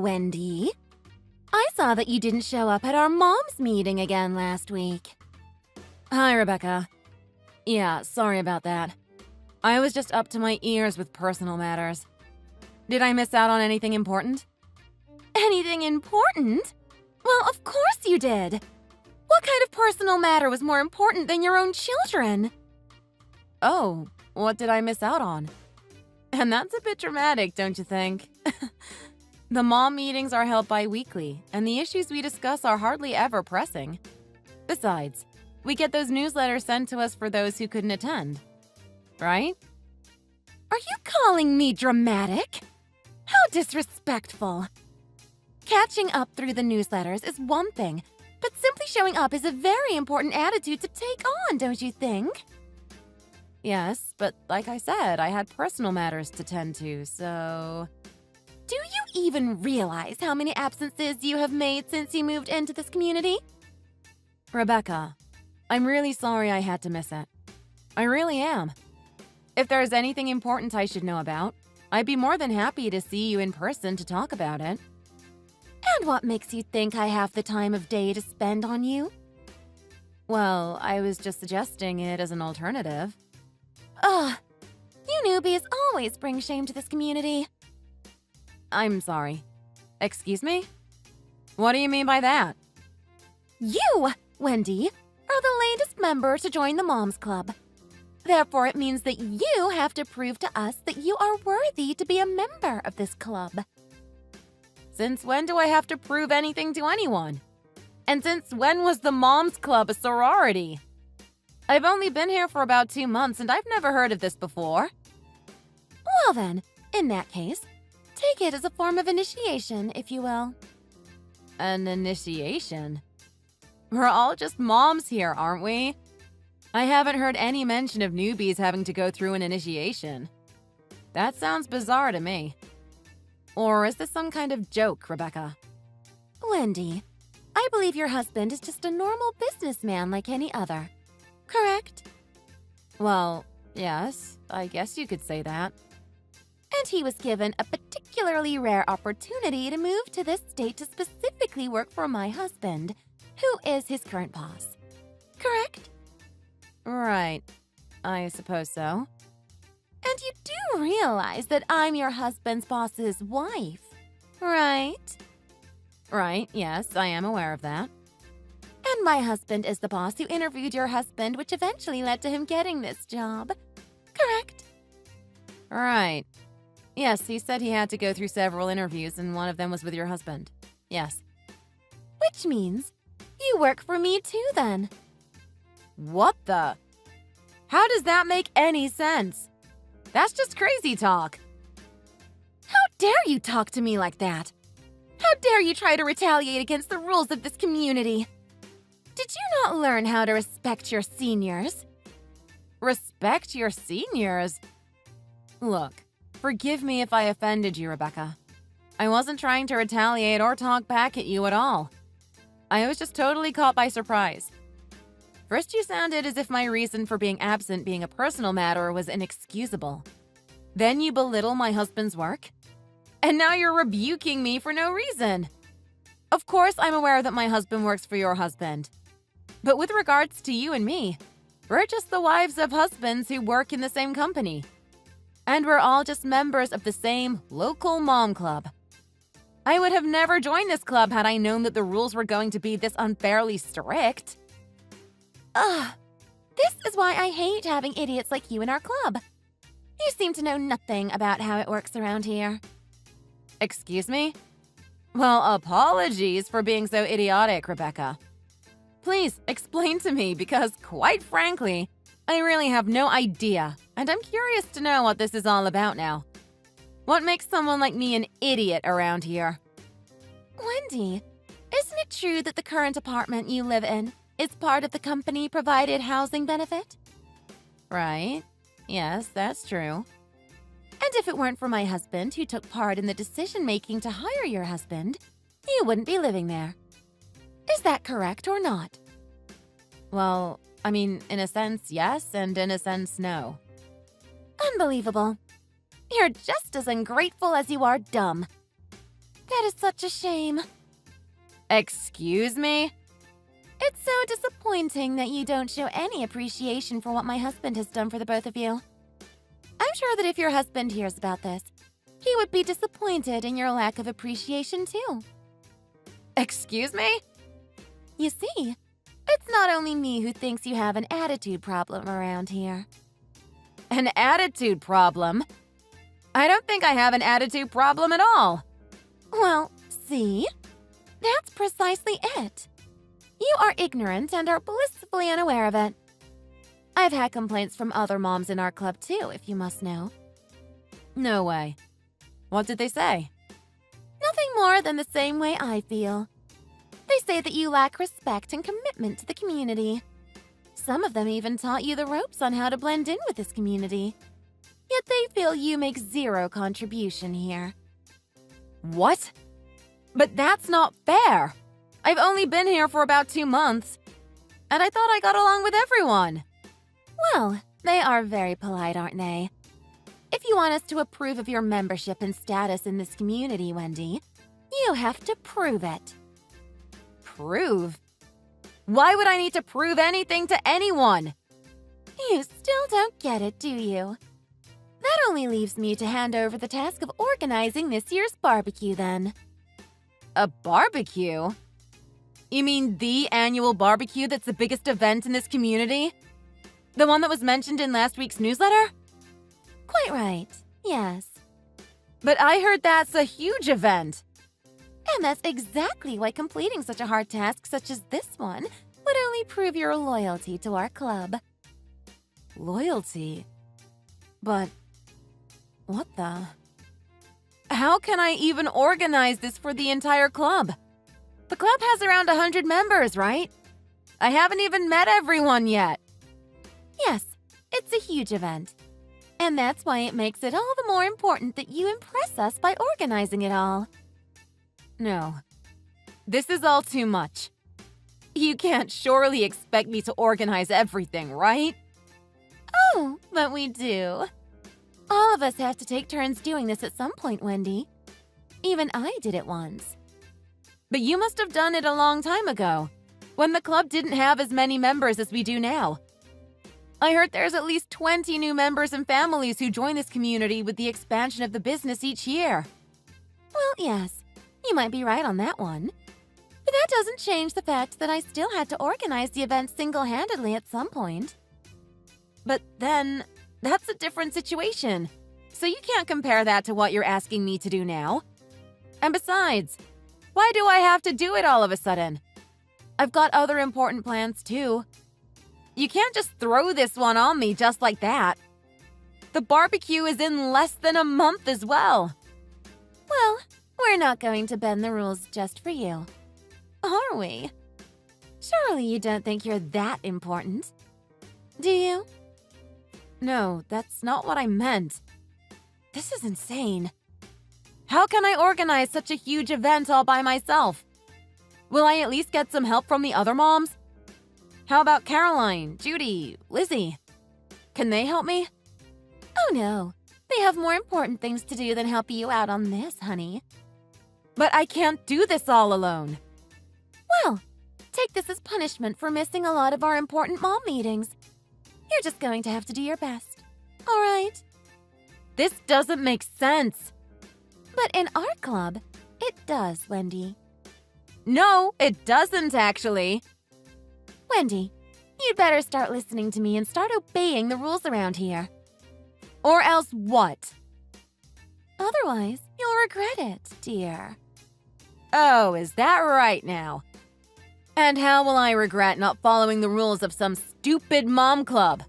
Wendy. I saw that you didn't show up at our mom's meeting again last week. Hi, Rebecca. Yeah, sorry about that. I was just up to my ears with personal matters. Did I miss out on anything important? Anything important? Well, of course you did. What kind of personal matter was more important than your own children? Oh, what did I miss out on? And that's a bit dramatic, don't you think? The mom meetings are held bi-weekly, and the issues we discuss are hardly ever pressing. Besides, we get those newsletters sent to us for those who couldn't attend. Right? Are you calling me dramatic? How disrespectful. Catching up through the newsletters is one thing, but simply showing up is a very important attitude to take on, don't you think? Yes, but like I said, I had personal matters to tend to, so... Do you even realize how many absences you have made since you moved into this community? Rebecca, I'm really sorry I had to miss it. I really am. If there's anything important I should know about, I'd be more than happy to see you in person to talk about it. And what makes you think I have the time of day to spend on you? Well, I was just suggesting it as an alternative. Ugh, you newbies always bring shame to this community. I'm sorry. Excuse me? What do you mean by that? You, Wendy, are the latest member to join the Moms Club. Therefore, it means that you have to prove to us that you are worthy to be a member of this club. Since when do I have to prove anything to anyone? And since when was the Moms Club a sorority? I've only been here for about 2 months and I've never heard of this before. Well then, in that case, take it as a form of initiation, if you will. An initiation? We're all just moms here, aren't we? I haven't heard any mention of newbies having to go through an initiation. That sounds bizarre to me. Or is this some kind of joke, Rebecca? Wendy, I believe your husband is just a normal businessman like any other. Correct? Well, yes, I guess you could say that. And he was given a particularly rare opportunity to move to this state to specifically work for my husband, who is his current boss. Correct? Right. I suppose so. And you do realize that I'm your husband's boss's wife, right? Right, yes, I am aware of that. And my husband is the boss who interviewed your husband, which eventually led to him getting this job. Correct? Right. Yes, he said he had to go through several interviews and one of them was with your husband. Yes. Which means you work for me too, then. What the? How does that make any sense? That's just crazy talk. How dare you talk to me like that? How dare you try to retaliate against the rules of this community? Did you not learn how to respect your seniors? Respect your seniors? Look, forgive me if I offended you, Rebecca. I wasn't trying to retaliate or talk back at you at all. I was just totally caught by surprise. First, you sounded as if my reason for being absent being a personal matter was inexcusable. Then you belittle my husband's work. And now you're rebuking me for no reason. Of course, I'm aware that my husband works for your husband. But with regards to you and me, we're just the wives of husbands who work in the same company. And we're all just members of the same local mom club. I would have never joined this club had I known that the rules were going to be this unfairly strict. Ugh, this is why I hate having idiots like you in our club. You seem to know nothing about how it works around here. Excuse me? Well, apologies for being so idiotic, Rebecca. Please explain to me because, quite frankly, I really have no idea, and I'm curious to know what this is all about now. What makes someone like me an idiot around here? Wendy, isn't it true that the current apartment you live in is part of the company-provided housing benefit? Right. Yes, that's true. And if it weren't for my husband who took part in the decision-making to hire your husband, you wouldn't be living there. Is that correct or not? Well, I mean, in a sense, yes, and in a sense, no. Unbelievable. You're just as ungrateful as you are dumb. That is such a shame. Excuse me? It's so disappointing that you don't show any appreciation for what my husband has done for the both of you. I'm sure that if your husband hears about this, he would be disappointed in your lack of appreciation too. Excuse me? You see, it's not only me who thinks you have an attitude problem around here. An attitude problem? I don't think I have an attitude problem at all. Well, see? That's precisely it. You are ignorant and are blissfully unaware of it. I've had complaints from other moms in our club too, if you must know. No way. What did they say? Nothing more than the same way I feel. They say that you lack respect and commitment to the community. Some of them even taught you the ropes on how to blend in with this community. Yet they feel you make zero contribution here. What? But that's not fair. I've only been here for about 2 months, and I thought I got along with everyone. Well, they are very polite, aren't they? If you want us to approve of your membership and status in this community, Wendy, you have to prove it. Prove? Why would I need to prove anything to anyone? You still don't get it, do you? That only leaves me to hand over the task of organizing this year's barbecue, then. A barbecue? You mean the annual barbecue that's the biggest event in this community? The one that was mentioned in last week's newsletter? Quite right, yes. But I heard that's a huge event. And that's exactly why completing such a hard task such as this one would only prove your loyalty to our club. Loyalty? But what the? How can I even organize this for the entire club? The club has around 100 members, right? I haven't even met everyone yet. Yes, it's a huge event. And that's why it makes it all the more important that you impress us by organizing it all. No, this is all too much. You can't surely expect me to organize everything, right? Oh, but we do. All of us have to take turns doing this at some point, Wendy. Even I did it once. But you must have done it a long time ago, when the club didn't have as many members as we do now. I heard there's at least 20 new members and families who join this community with the expansion of the business each year. Well, yes, you might be right on that one. But that doesn't change the fact that I still had to organize the event single-handedly at some point. But then, that's a different situation. So you can't compare that to what you're asking me to do now. And besides, why do I have to do it all of a sudden? I've got other important plans too. You can't just throw this one on me just like that. The barbecue is in less than a month as well. Well, we're not going to bend the rules just for you. Are we? Surely you don't think you're that important. Do you? No, that's not what I meant. This is insane. How can I organize such a huge event all by myself? Will I at least get some help from the other moms? How about Caroline, Judy, Lizzie? Can they help me? Oh no, they have more important things to do than help you out on this, honey. But I can't do this all alone. Well, take this as punishment for missing a lot of our important mom meetings. You're just going to have to do your best. All right? This doesn't make sense. But in our club, it does, Wendy. No, it doesn't actually. Wendy, you'd better start listening to me and start obeying the rules around here. Or else what? Otherwise, you'll regret it, dear. Oh, is that right now? And how will I regret not following the rules of some stupid mom club?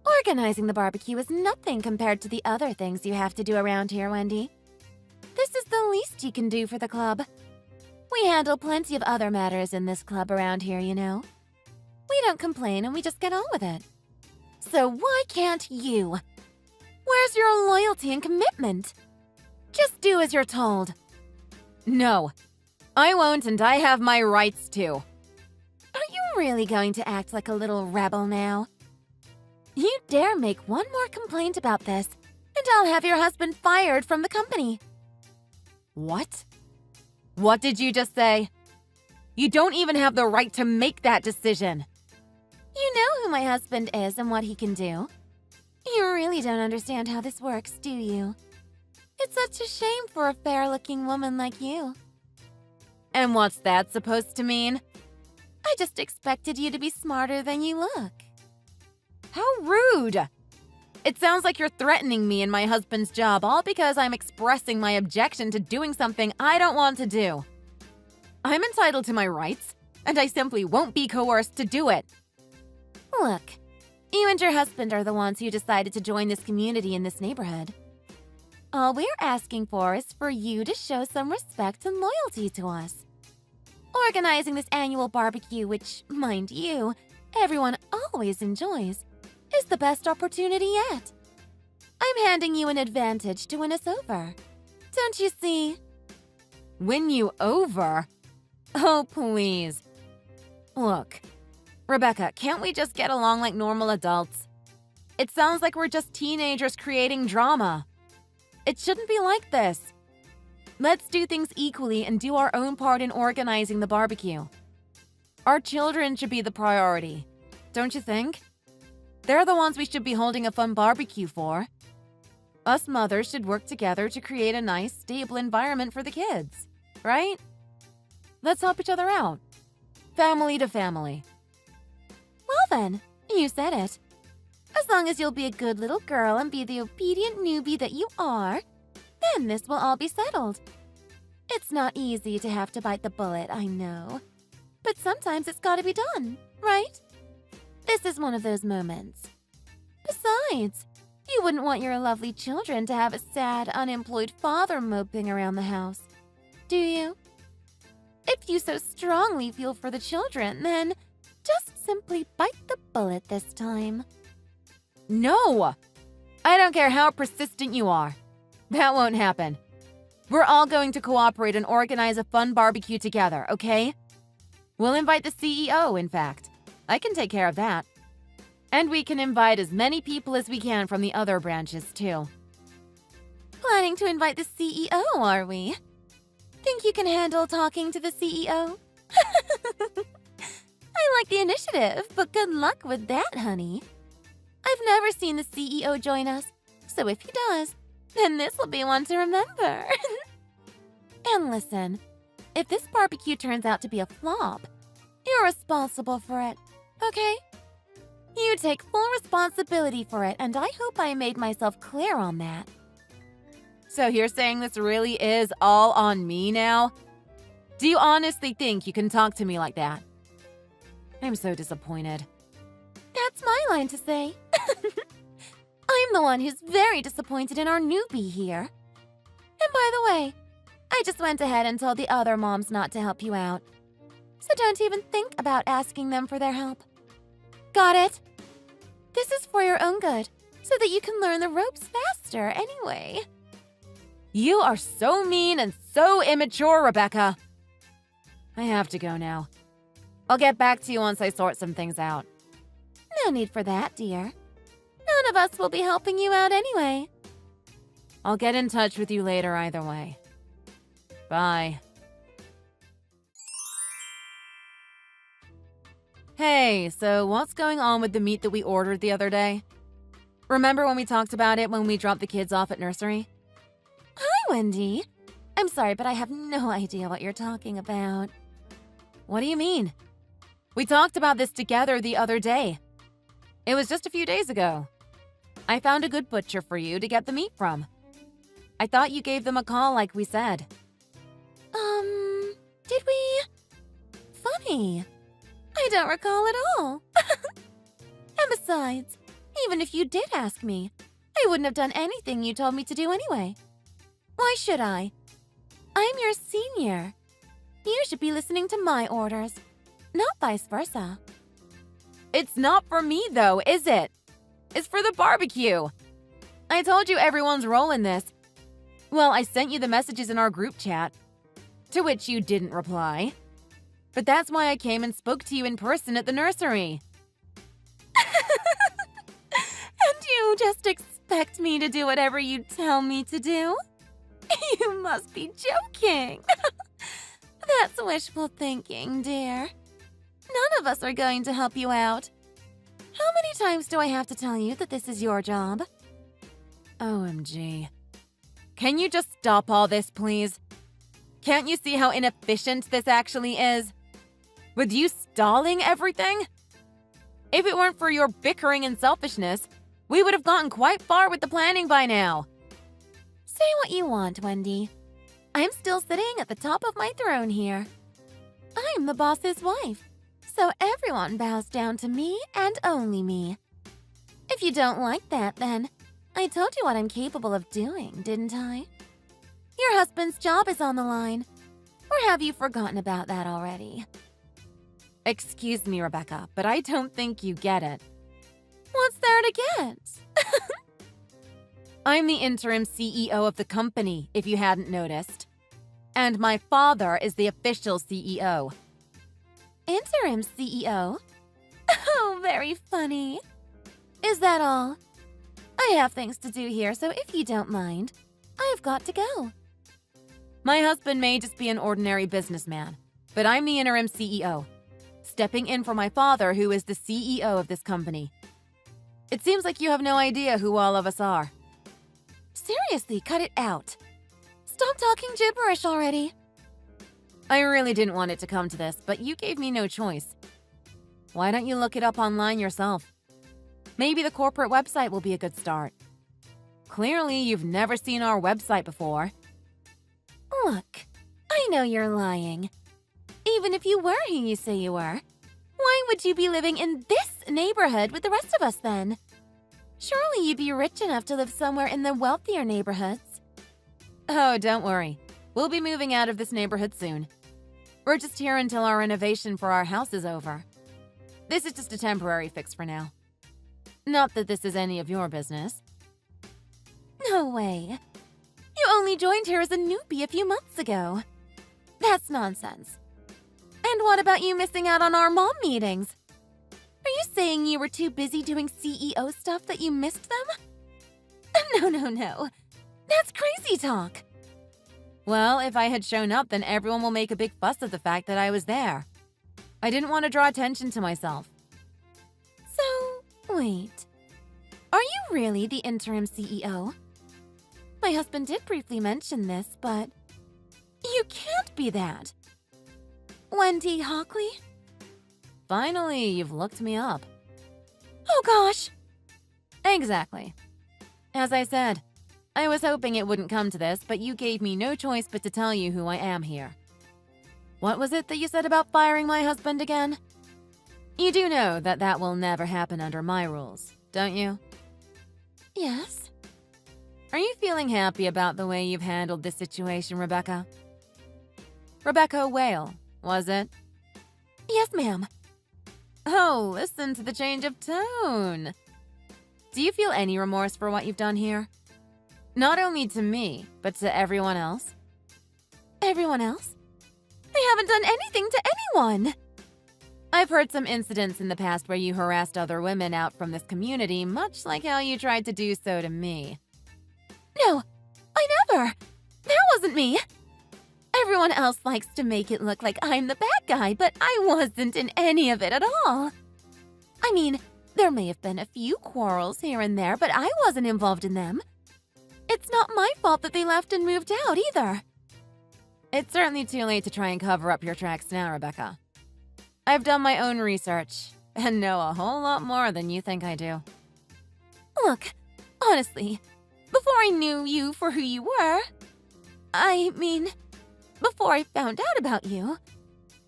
Organizing the barbecue is nothing compared to the other things you have to do around here, Wendy. This is the least you can do for the club. We handle plenty of other matters in this club around here, you know. We don't complain and we just get on with it. So why can't you? Where's your loyalty and commitment? Just do as you're told. No, I won't, and I have my rights too. Are you really going to act like a little rebel now? You dare make one more complaint about this, and I'll have your husband fired from the company. What? What did you just say? You don't even have the right to make that decision. You know who my husband is and what he can do. You really don't understand how this works, do you? It's such a shame for a fair-looking woman like you. And what's that supposed to mean? I just expected you to be smarter than you look. How rude! It sounds like you're threatening me and my husband's job all because I'm expressing my objection to doing something I don't want to do. I'm entitled to my rights, and I simply won't be coerced to do it. Look, you and your husband are the ones who decided to join this community in this neighborhood. All we're asking for is for you to show some respect and loyalty to us. Organizing this annual barbecue, which, mind you, everyone always enjoys, is the best opportunity yet. I'm handing you an advantage to win us over. Don't you see? Win you over? Oh, please. Look, Rebecca, can't we just get along like normal adults? It sounds like we're just teenagers creating drama. It shouldn't be like this. Let's do things equally and do our own part in organizing the barbecue. Our children should be the priority, don't you think? They're the ones we should be holding a fun barbecue for. Us mothers should work together to create a nice, stable environment for the kids, right? Let's help each other out. Family to family. Well then, you said it. As long as you'll be a good little girl and be the obedient newbie that you are, then this will all be settled. It's not easy to have to bite the bullet, I know. But sometimes it's gotta be done, right? This is one of those moments. Besides, you wouldn't want your lovely children to have a sad, unemployed father moping around the house, do you? If you so strongly feel for the children, then just simply bite the bullet this time. No! I don't care how persistent you are. That won't happen. We're all going to cooperate and organize a fun barbecue together, okay? We'll invite the CEO, in fact. I can take care of that. And we can invite as many people as we can from the other branches, too. Planning to invite the CEO, are we? Think you can handle talking to the CEO? I like the initiative, but good luck with that, honey. I've never seen the CEO join us, so if he does, then this will be one to remember. And listen, if this barbecue turns out to be a flop, you're responsible for it, okay? You take full responsibility for it, and I hope I made myself clear on that. So you're saying this really is all on me now? Do you honestly think you can talk to me like that? I'm so disappointed. That's my line to say. I'm the one who's very disappointed in our newbie here. And by the way, I just went ahead and told the other moms not to help you out. So don't even think about asking them for their help. Got it? This is for your own good, so that you can learn the ropes faster anyway. You are so mean and so immature, Rebecca. I have to go now. I'll get back to you once I sort some things out. No need for that, dear. None of us will be helping you out anyway. I'll get in touch with you later either way. Bye. Hey, so what's going on with the meat that we ordered the other day? Remember when we talked about it when we dropped the kids off at nursery? Hi, Wendy. I'm sorry, but I have no idea what you're talking about. What do you mean? We talked about this together the other day. It was just a few days ago. I found a good butcher for you to get the meat from. I thought you gave them a call like we said. Did we? Funny. I don't recall at all. And besides, even if you did ask me, I wouldn't have done anything you told me to do anyway. Why should I? I'm your senior. You should be listening to my orders, not vice versa. It's not for me, though, is it? It's for the barbecue. I told you everyone's role in this. Well, I sent you the messages in our group chat, to which you didn't reply. But that's why I came and spoke to you in person at the nursery. And you just expect me to do whatever you tell me to do? You must be joking. That's wishful thinking, dear. None of us are going to help you out. How many times do I have to tell you that this is your job? OMG. Can you just stop all this, please? Can't you see how inefficient this actually is? With you stalling everything? If it weren't for your bickering and selfishness, we would have gotten quite far with the planning by now. Say what you want, Wendy. I'm still sitting at the top of my throne here. I'm the boss's wife, so everyone bows down to me and only me. If you don't like that, then I told you what I'm capable of doing, didn't I? Your husband's job is on the line. Or have you forgotten about that already? Excuse me, Rebecca, but I don't think you get it. What's there to get? I'm the interim CEO of the company, if you hadn't noticed. And my father is the official CEO. Interim CEO? Oh, very funny. Is that all? I have things to do here, so if you don't mind, I've got to go. My husband may just be an ordinary businessman, but I'm the interim CEO, stepping in for my father, who is the CEO of this company. It seems like you have no idea who all of us are. Seriously, cut it out. Stop talking gibberish already. I really didn't want it to come to this, but you gave me no choice. Why don't you look it up online yourself? Maybe the corporate website will be a good start. Clearly, you've never seen our website before. Look, I know you're lying. Even if you were who you say you were, why would you be living in this neighborhood with the rest of us then? Surely you'd be rich enough to live somewhere in the wealthier neighborhoods. Oh, don't worry. We'll be moving out of this neighborhood soon. We're just here until our renovation for our house is over. This is just a temporary fix for now. Not that this is any of your business. No way. You only joined here as a newbie a few months ago. That's nonsense. And what about you missing out on our mom meetings? Are you saying you were too busy doing CEO stuff that you missed them? No. That's crazy talk. Well, if I had shown up, then everyone will make a big fuss of the fact that I was there. I didn't want to draw attention to myself. So, wait. Are you really the interim CEO? My husband did briefly mention this, but you can't be that. Wendy Hockley? Finally, you've looked me up. Oh gosh! Exactly. As I said, I was hoping it wouldn't come to this, but you gave me no choice but to tell you who I am here. What was it that you said about firing my husband again? You do know that that will never happen under my rules, don't you? Yes. Are you feeling happy about the way you've handled this situation, Rebecca? Rebecca Whale, was it? Yes, ma'am. Oh, listen to the change of tone. Do you feel any remorse for what you've done here? Not only to me, but to everyone else? Everyone else? I haven't done anything to anyone. I've heard some incidents in the past where you harassed other women out from this community, much like how you tried to do so to me. No, I never. That wasn't me. Everyone else likes to make it look like I'm the bad guy, but I wasn't in any of it at all. I mean, there may have been a few quarrels here and there, but I wasn't involved in them. It's not my fault that they left and moved out either. It's certainly too late to try and cover up your tracks now, Rebecca. I've done my own research and know a whole lot more than you think I do. Look, honestly, before I knew you for who you were, before I found out about you,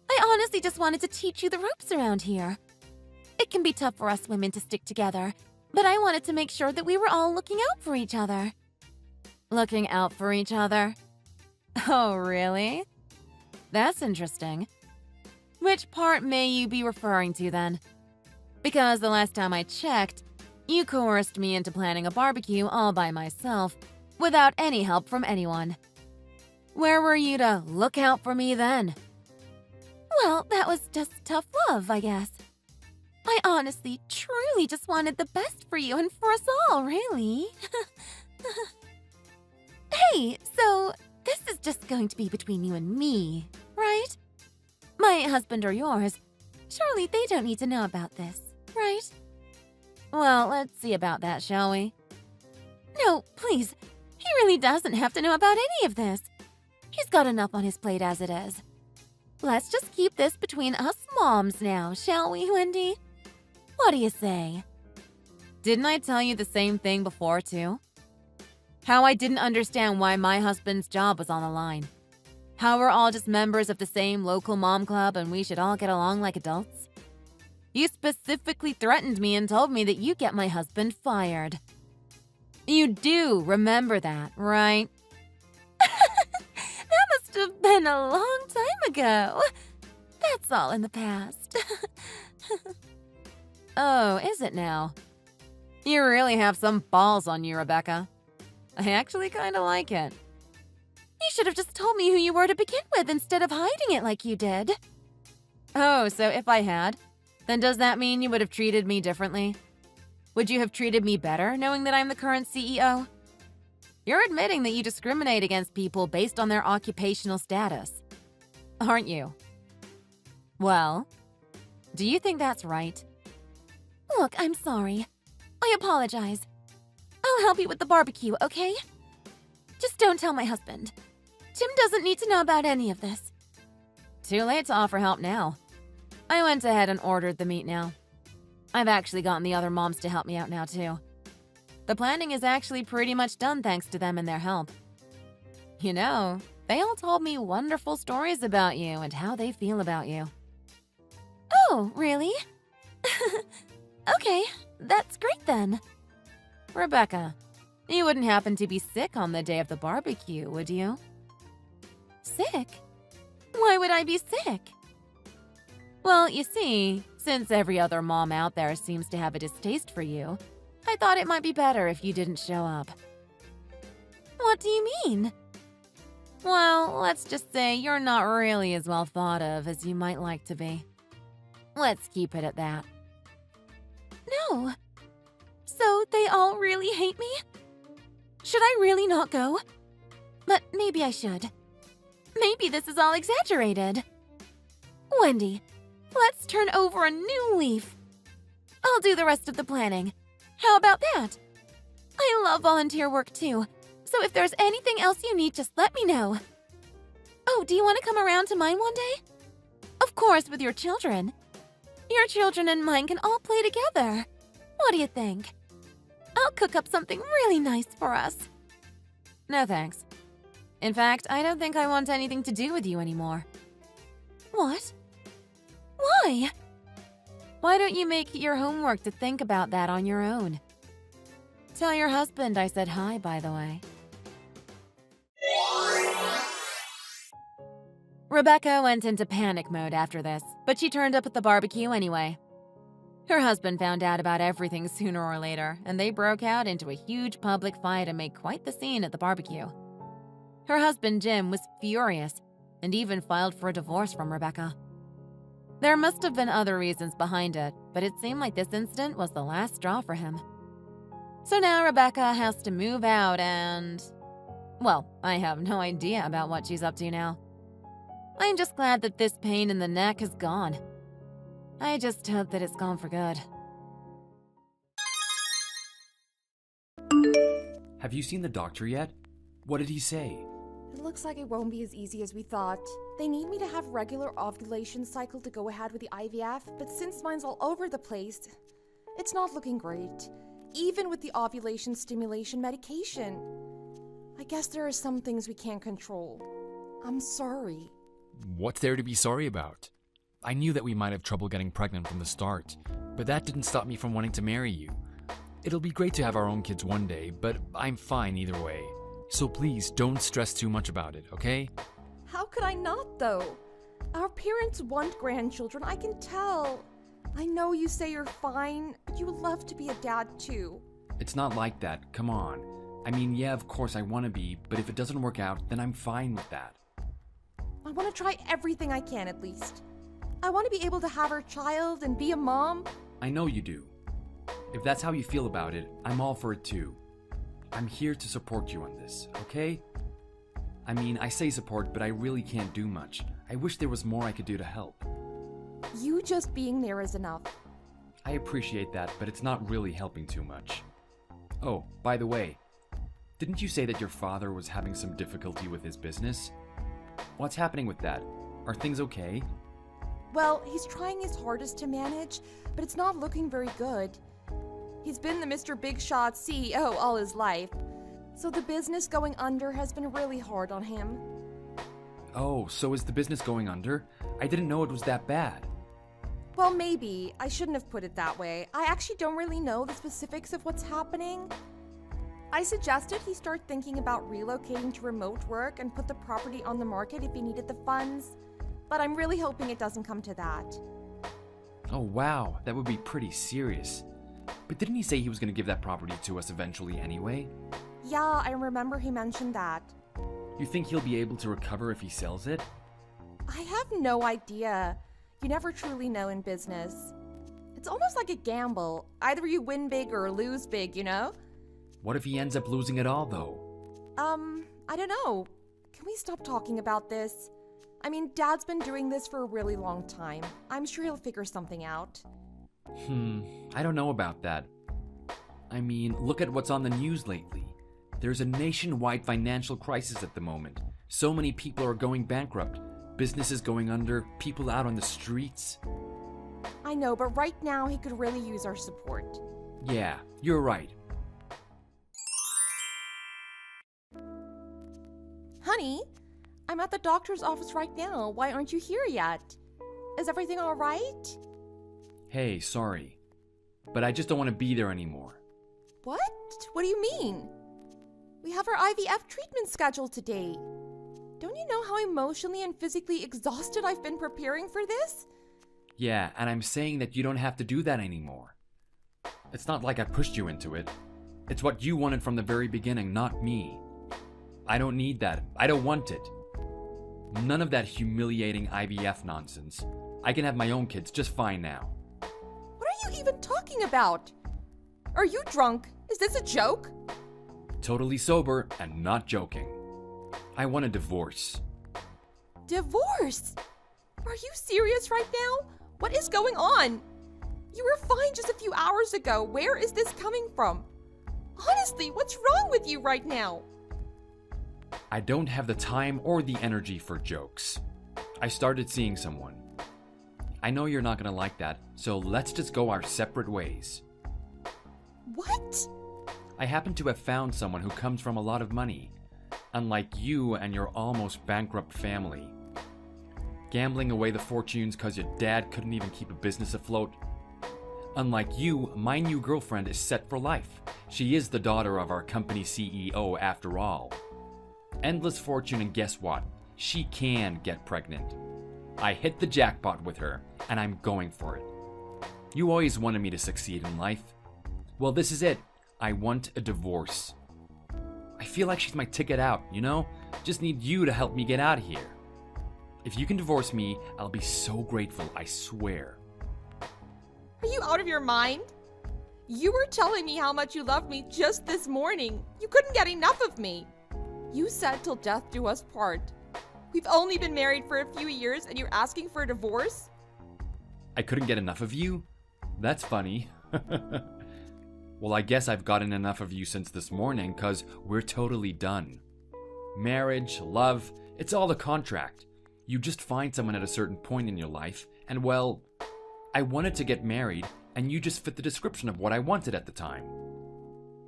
I honestly just wanted to teach you the ropes around here. It can be tough for us women to stick together, but I wanted to make sure that we were all looking out for each other. Looking out for each other? Oh, really? That's interesting. Which part may you be referring to then? Because the last time I checked, you coerced me into planning a barbecue all by myself, without any help from anyone. Where were you to look out for me then? Well, that was just tough love, I guess. I honestly, truly just wanted the best for you and for us all, really. Hey, so going to be between you and me, right? My husband or yours. Surely they don't need to know about this, right? Well, let's see about that, shall we? No, please. He really doesn't have to know about any of this. He's got enough on his plate as it is. Let's just keep this between us moms now, shall we, Wendy? What do you say? Didn't I tell you the same thing before, too? How I didn't understand why my husband's job was on the line. How we're all just members of the same local mom club and we should all get along like adults. You specifically threatened me and told me that you'd get my husband fired. You do remember that, right? That must have been a long time ago. That's all in the past. Oh, is it now? You really have some balls on you, Rebecca. I actually kind of like it. You should have just told me who you were to begin with instead of hiding it like you did. Oh, so if I had, then does that mean you would have treated me differently? Would you have treated me better knowing that I'm the current CEO? You're admitting that you discriminate against people based on their occupational status, aren't you? Well, do you think that's right? Look, I'm sorry. I apologize. I'll help you with the barbecue, okay? Just don't tell my husband. Tim doesn't need to know about any of this. Too late to offer help now. I went ahead and ordered the meat now. I've actually gotten the other moms to help me out now, too. The planning is actually pretty much done thanks to them and their help. You know, they all told me wonderful stories about you and how they feel about you. Oh, really? Okay, that's great then. Rebecca, you wouldn't happen to be sick on the day of the barbecue, would you? Sick? Why would I be sick? Well, you see, since every other mom out there seems to have a distaste for you, I thought it might be better if you didn't show up. What do you mean? Well, let's just say you're not really as well thought of as you might like to be. Let's keep it at that. No. So they all really hate me? Should I really not go? But maybe I should. Maybe this is all exaggerated. Wendy, let's turn over a new leaf. I'll do the rest of the planning. How about that? I love volunteer work too, so if there's anything else you need, just let me know. Oh, do you want to come around to mine one day? Of course, with your children. Your children and mine can all play together. What do you think? I'll cook up something really nice for us. No thanks. In fact, I don't think I want anything to do with you anymore. What? Why? Why don't you make it your homework to think about that on your own? Tell your husband I said hi, by the way. Rebecca went into panic mode after this, but she turned up at the barbecue anyway. Her husband found out about everything sooner or later, and they broke out into a huge public fight and made quite the scene at the barbecue. Her husband, Jim, was furious and even filed for a divorce from Rebecca. There must have been other reasons behind it, but it seemed like this incident was the last straw for him. So now Rebecca has to move out and... well, I have no idea about what she's up to now. I'm just glad that this pain in the neck is gone. I just hope that it's gone for good. Have you seen the doctor yet? What did he say? It looks like it won't be as easy as we thought. They need me to have regular ovulation cycle to go ahead with the IVF, but since mine's all over the place, it's not looking great. Even with the ovulation stimulation medication. I guess there are some things we can't control. I'm sorry. What's there to be sorry about? I knew that we might have trouble getting pregnant from the start, but that didn't stop me from wanting to marry you. It'll be great to have our own kids one day, but I'm fine either way. So please don't stress too much about it, okay? How could I not, though? Our parents want grandchildren, I can tell. I know you say you're fine, but you would love to be a dad too. It's not like that, come on. I mean, yeah, of course I want to be, but if it doesn't work out, then I'm fine with that. I want to try everything I can at least. I want to be able to have our child and be a mom. I know you do. If that's how you feel about it, I'm all for it too. I'm here to support you on this, okay? I mean, I say support, but I really can't do much. I wish there was more I could do to help. You just being there is enough. I appreciate that, but it's not really helping too much. Oh, by the way, didn't you say that your father was having some difficulty with his business? What's happening with that? Are things okay? Well, he's trying his hardest to manage, but it's not looking very good. He's been the Mr. Big Shot CEO all his life, so the business going under has been really hard on him. Oh, so is the business going under? I didn't know it was that bad. Well, maybe. I shouldn't have put it that way. I actually don't really know the specifics of what's happening. I suggested he start thinking about relocating to remote work and put the property on the market if he needed the funds, but I'm really hoping it doesn't come to that. Oh wow, that would be pretty serious. But didn't he say he was going to give that property to us eventually anyway? Yeah, I remember he mentioned that. You think he'll be able to recover if he sells it? I have no idea. You never truly know in business. It's almost like a gamble. Either you win big or lose big, you know? What if he ends up losing it all though? I don't know. Can we stop talking about this? I mean, Dad's been doing this for a really long time. I'm sure he'll figure something out. I don't know about that. I mean, look at what's on the news lately. There's a nationwide financial crisis at the moment. So many people are going bankrupt. Businesses going under, people out on the streets. I know, but right now he could really use our support. Yeah, you're right. Honey, I'm at the doctor's office right now. Why aren't you here yet? Is everything all right? Hey, sorry. But I just don't want to be there anymore. What? What do you mean? We have our IVF treatment scheduled today. Don't you know how emotionally and physically exhausted I've been preparing for this? Yeah, and I'm saying that you don't have to do that anymore. It's not like I pushed you into it. It's what you wanted from the very beginning, not me. I don't need that. I don't want it. None of that humiliating IVF nonsense. I can have my own kids just fine now. What are you even talking about? Are you drunk? Is this a joke? Totally sober and not joking. I want a divorce. Divorce? Are you serious right now? What is going on? You were fine just a few hours ago. Where is this coming from? Honestly, what's wrong with you right now? I don't have the time or the energy for jokes. I started seeing someone. I know you're not gonna like that, so let's just go our separate ways. What? I happen to have found someone who comes from a lot of money, unlike you and your almost bankrupt family. Gambling away the fortunes cause your dad couldn't even keep a business afloat. Unlike you, my new girlfriend is set for life. She is the daughter of our company CEO after all. Endless fortune, and guess what? She can get pregnant. I hit the jackpot with her, and I'm going for it. You always wanted me to succeed in life. Well, this is it. I want a divorce. I feel like she's my ticket out, you know? Just need you to help me get out of here. If you can divorce me, I'll be so grateful, I swear. Are you out of your mind? You were telling me how much you loved me just this morning. You couldn't get enough of me. You said till death do us part. We've only been married for a few years and you're asking for a divorce? I couldn't get enough of you? That's funny. Well, I guess I've gotten enough of you since this morning, cause we're totally done. Marriage, love, it's all a contract. You just find someone at a certain point in your life, and well, I wanted to get married, and you just fit the description of what I wanted at the time.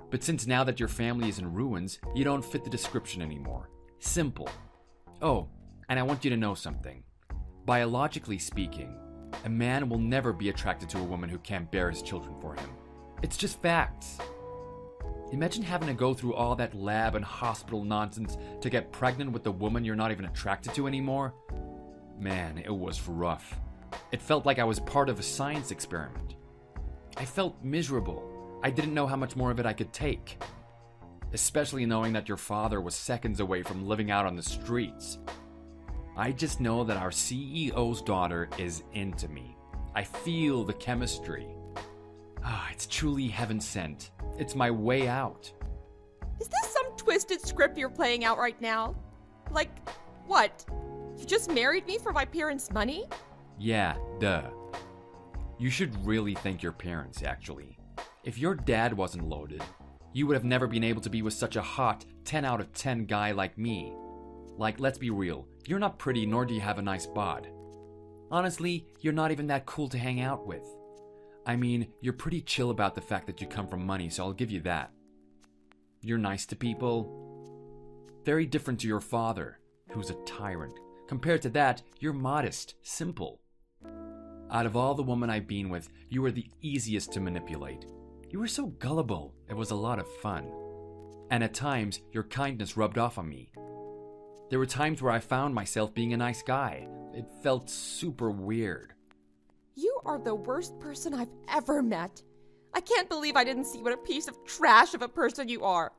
But since now that your family is in ruins, you don't fit the description anymore. Simple. Oh, and I want you to know something. Biologically speaking, a man will never be attracted to a woman who can't bear his children for him. It's just facts. Imagine having to go through all that lab and hospital nonsense to get pregnant with the woman you're not even attracted to anymore. Man, it was rough. It felt like I was part of a science experiment. I felt miserable. I didn't know how much more of it I could take. Especially knowing that your father was seconds away from living out on the streets. I just know that our CEO's daughter is into me. I feel the chemistry. It's truly heaven sent. It's my way out. Is this some twisted script you're playing out right now? Like, what? You just married me for my parents' money? Yeah, duh. You should really thank your parents, actually. If your dad wasn't loaded, you would have never been able to be with such a hot 10 out of 10 guy like me. Like, let's be real, you're not pretty nor do you have a nice bod. Honestly, you're not even that cool to hang out with. I mean, you're pretty chill about the fact that you come from money, so I'll give you that. You're nice to people. Very different to your father, who's a tyrant. Compared to that, you're modest, simple. Out of all the women I've been with, you were the easiest to manipulate. You were so gullible, it was a lot of fun. And at times, your kindness rubbed off on me. There were times where I found myself being a nice guy. It felt super weird. You are the worst person I've ever met. I can't believe I didn't see what a piece of trash of a person you are.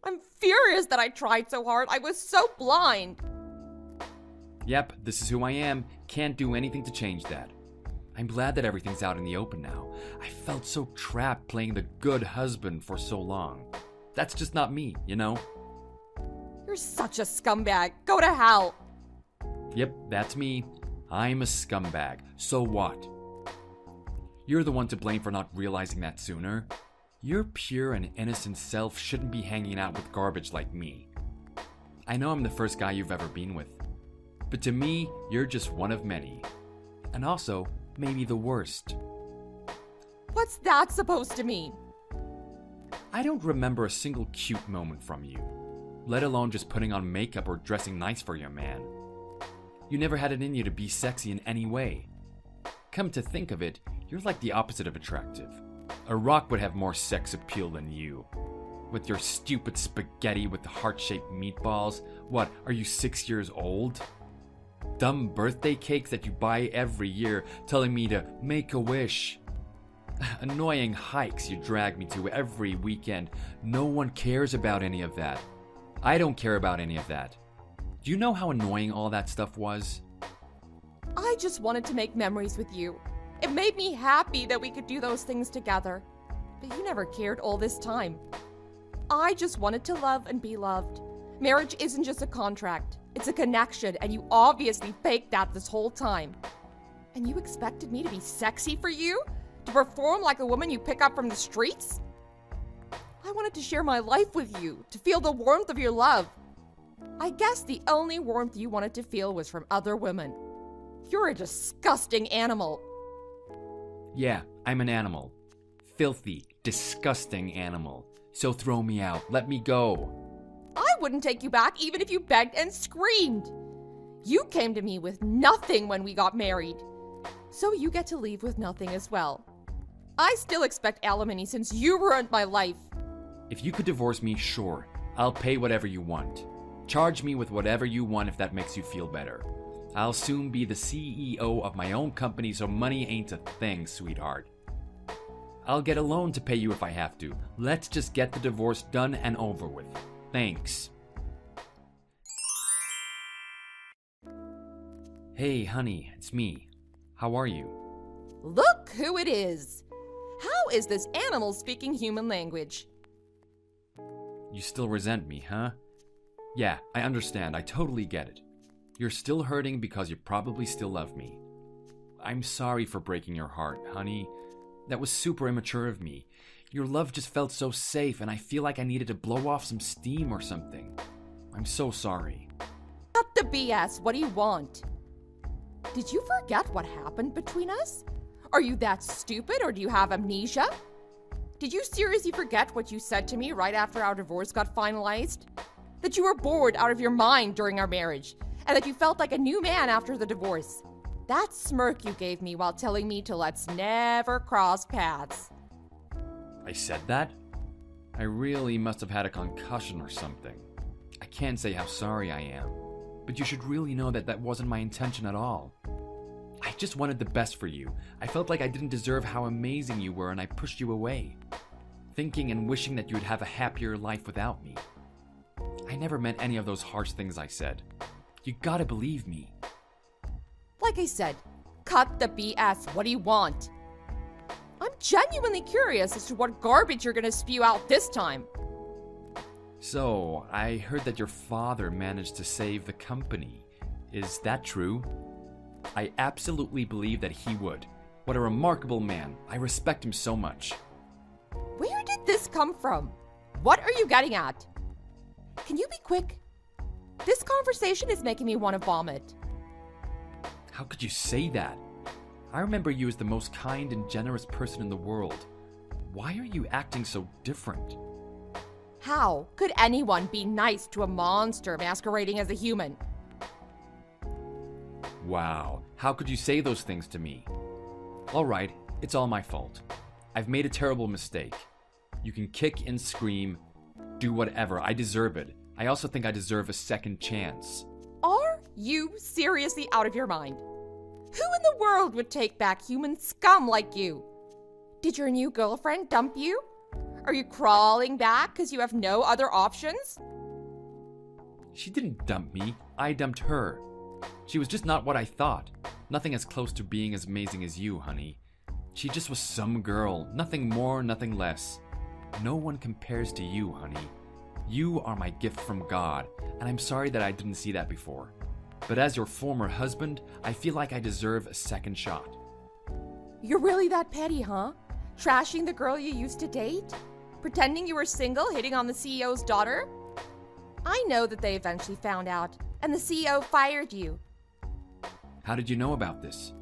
I'm furious that I tried so hard. I was so blind. Yep, this is who I am. Can't do anything to change that. I'm glad that everything's out in the open now. I felt so trapped playing the good husband for so long. That's just not me, you know? You're such a scumbag. Go to hell. Yep, that's me. I'm a scumbag. So what? You're the one to blame for not realizing that sooner. Your pure and innocent self shouldn't be hanging out with garbage like me. I know I'm the first guy you've ever been with, but to me, you're just one of many. And also, maybe the worst. What's that supposed to mean? I don't remember a single cute moment from you, let alone just putting on makeup or dressing nice for your man. You never had it in you to be sexy in any way. Come to think of it, you're like the opposite of attractive. A rock would have more sex appeal than you. With your stupid spaghetti with the heart-shaped meatballs. What, are you 6 years old? Dumb birthday cakes that you buy every year telling me to make a wish. Annoying hikes you drag me to every weekend. No one cares about any of that. I don't care about any of that. Do you know how annoying all that stuff was? I just wanted to make memories with you. It made me happy that we could do those things together. But you never cared all this time. I just wanted to love and be loved. Marriage isn't just a contract. It's a connection, and you obviously faked that this whole time. And you expected me to be sexy for you? To perform like a woman you pick up from the streets? I wanted to share my life with you, to feel the warmth of your love. I guess the only warmth you wanted to feel was from other women. You're a disgusting animal. Yeah, I'm an animal. Filthy, disgusting animal. So throw me out. Let me go. I wouldn't take you back even if you begged and screamed. You came to me with nothing when we got married. So you get to leave with nothing as well. I still expect alimony since you ruined my life. If you could divorce me, sure. I'll pay whatever you want. Charge me with whatever you want if that makes you feel better. I'll soon be the CEO of my own company, so money ain't a thing, sweetheart. I'll get a loan to pay you if I have to. Let's just get the divorce done and over with. Thanks. Hey, honey, it's me. How are you? Look who it is. How is this animal speaking human language? You still resent me, huh? Yeah, I understand. I totally get it. You're still hurting because you probably still love me. I'm sorry for breaking your heart, honey. That was super immature of me. Your love just felt so safe, and I feel like I needed to blow off some steam or something. I'm so sorry. Cut the BS. What do you want? Did you forget what happened between us? Are you that stupid, or do you have amnesia? Did you seriously forget what you said to me right after our divorce got finalized? That you were bored out of your mind during our marriage, and that you felt like a new man after the divorce. That smirk you gave me while telling me to let's never cross paths. I said that? I really must have had a concussion or something. I can't say how sorry I am, but you should really know that that wasn't my intention at all. I just wanted the best for you. I felt like I didn't deserve how amazing you were, and I pushed you away, thinking and wishing that you'd have a happier life without me. I never meant any of those harsh things I said. You gotta believe me. Like I said, cut the BS. What do you want? I'm genuinely curious as to what garbage you're gonna spew out this time. So, I heard that your father managed to save the company. Is that true? I absolutely believe that he would. What a remarkable man. I respect him so much. Where did this come from? What are you getting at? Can you be quick? This conversation is making me want to vomit. How could you say that? I remember you as the most kind and generous person in the world. Why are you acting so different? How could anyone be nice to a monster masquerading as a human? Wow, how could you say those things to me? All right, it's all my fault. I've made a terrible mistake. You can kick and scream, do whatever. I deserve it. I also think I deserve a second chance. Are you seriously out of your mind? Who in the world would take back human scum like you? Did your new girlfriend dump you? Are you crawling back because you have no other options? She didn't dump me. I dumped her. She was just not what I thought. Nothing as close to being as amazing as you, honey. She just was some girl. Nothing more, nothing less. No one compares to you, honey. You are my gift from God, and I'm sorry that I didn't see that before. But as your former husband, I feel like I deserve a second shot. You're really that petty, huh? Trashing the girl you used to date? Pretending you were single, hitting on the CEO's daughter? I know that they eventually found out, and the CEO fired you. How did you know about this?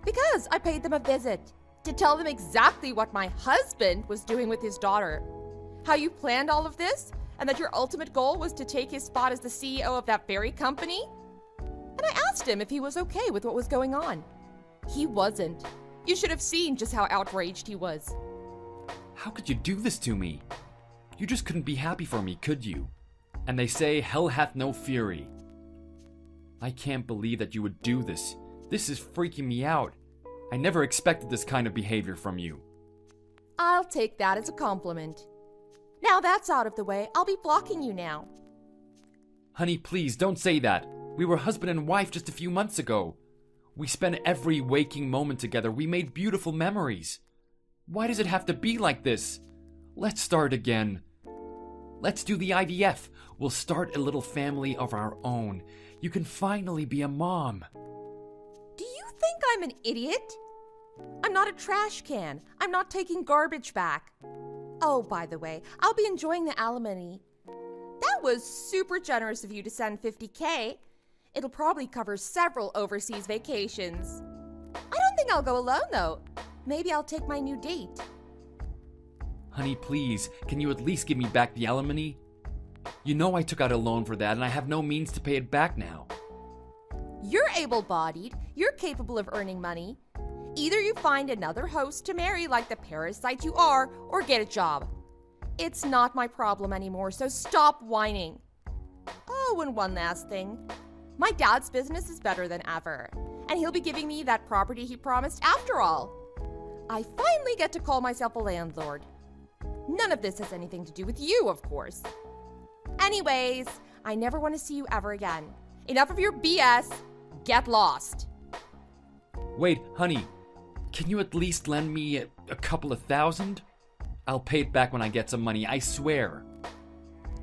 Because I paid them a visit to tell them exactly what my husband was doing with his daughter. How you planned all of this, and that your ultimate goal was to take his spot as the CEO of that very company? And I asked him if he was okay with what was going on. He wasn't. You should have seen just how outraged he was. How could you do this to me? You just couldn't be happy for me, could you? And they say, hell hath no fury. I can't believe that you would do this. This is freaking me out. I never expected this kind of behavior from you. I'll take that as a compliment. Now that's out of the way, I'll be blocking you now. Honey, please don't say that. We were husband and wife just a few months ago. We spent every waking moment together. We made beautiful memories. Why does it have to be like this? Let's start again. Let's do the IVF. We'll start a little family of our own. You can finally be a mom. Do you think I'm an idiot? I'm not a trash can. I'm not taking garbage back. Oh, by the way, I'll be enjoying the alimony. That was super generous of you to send $50K. It'll probably cover several overseas vacations. I don't think I'll go alone, though. Maybe I'll take my new date. Honey, please, can you at least give me back the alimony? You know I took out a loan for that and I have no means to pay it back now. You're able-bodied. You're capable of earning money. Either you find another host to marry like the parasite you are, or get a job. It's not my problem anymore, so stop whining. Oh, and one last thing. My dad's business is better than ever, and he'll be giving me that property he promised after all. I finally get to call myself a landlord. None of this has anything to do with you, of course. Anyways, I never want to see you ever again. Enough of your BS. Get lost. Wait, honey, can you at least lend me a couple of thousand? I'll pay it back when I get some money, I swear.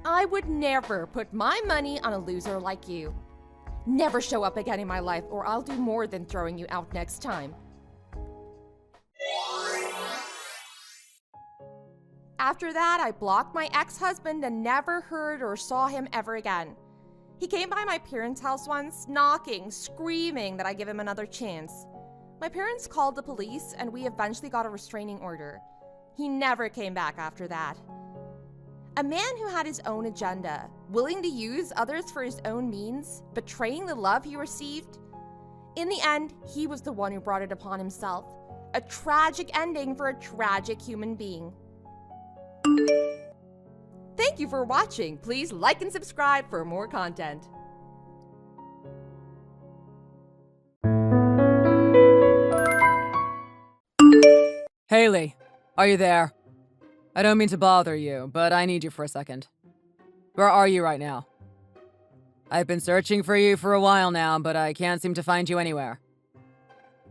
I would never put my money on a loser like you. Never show up again in my life, or I'll do more than throwing you out next time. After that, I blocked my ex-husband and never heard or saw him ever again. He came by my parents' house once, knocking, screaming that I give him another chance. My parents called the police, and we eventually got a restraining order. He never came back after that. A man who had his own agenda, willing to use others for his own means, betraying the love he received. In the end, he was the one who brought it upon himself. A tragic ending for a tragic human being. Thank you for watching. Please like and subscribe for more content. Haley, are you there? I don't mean to bother you, but I need you for a second. Where are you right now? I've been searching for you for a while now, but I can't seem to find you anywhere.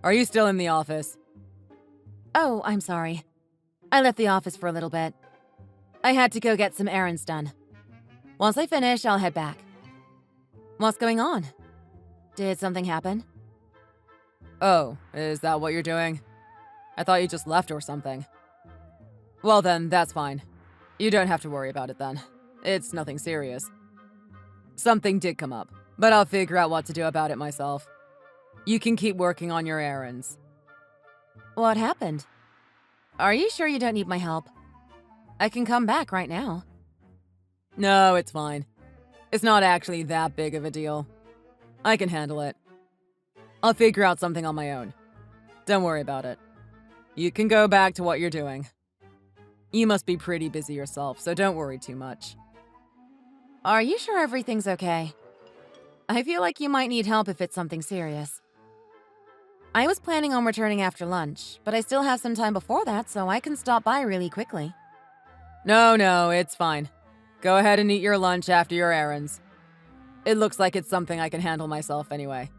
Are you still in the office? Oh, I'm sorry. I left the office for a little bit. I had to go get some errands done. Once I finish, I'll head back. What's going on? Did something happen? Oh, is that what you're doing? I thought you just left or something. Well then, that's fine. You don't have to worry about it then. It's nothing serious. Something did come up, but I'll figure out what to do about it myself. You can keep working on your errands. What happened? Are you sure you don't need my help? I can come back right now. No, it's fine. It's not actually that big of a deal. I can handle it. I'll figure out something on my own. Don't worry about it. You can go back to what you're doing. You must be pretty busy yourself, so don't worry too much. Are you sure everything's okay? I feel like you might need help if it's something serious. I was planning on returning after lunch, but I still have some time before that, so I can stop by really quickly. No, it's fine. Go ahead and eat your lunch after your errands. It looks like it's something I can handle myself anyway.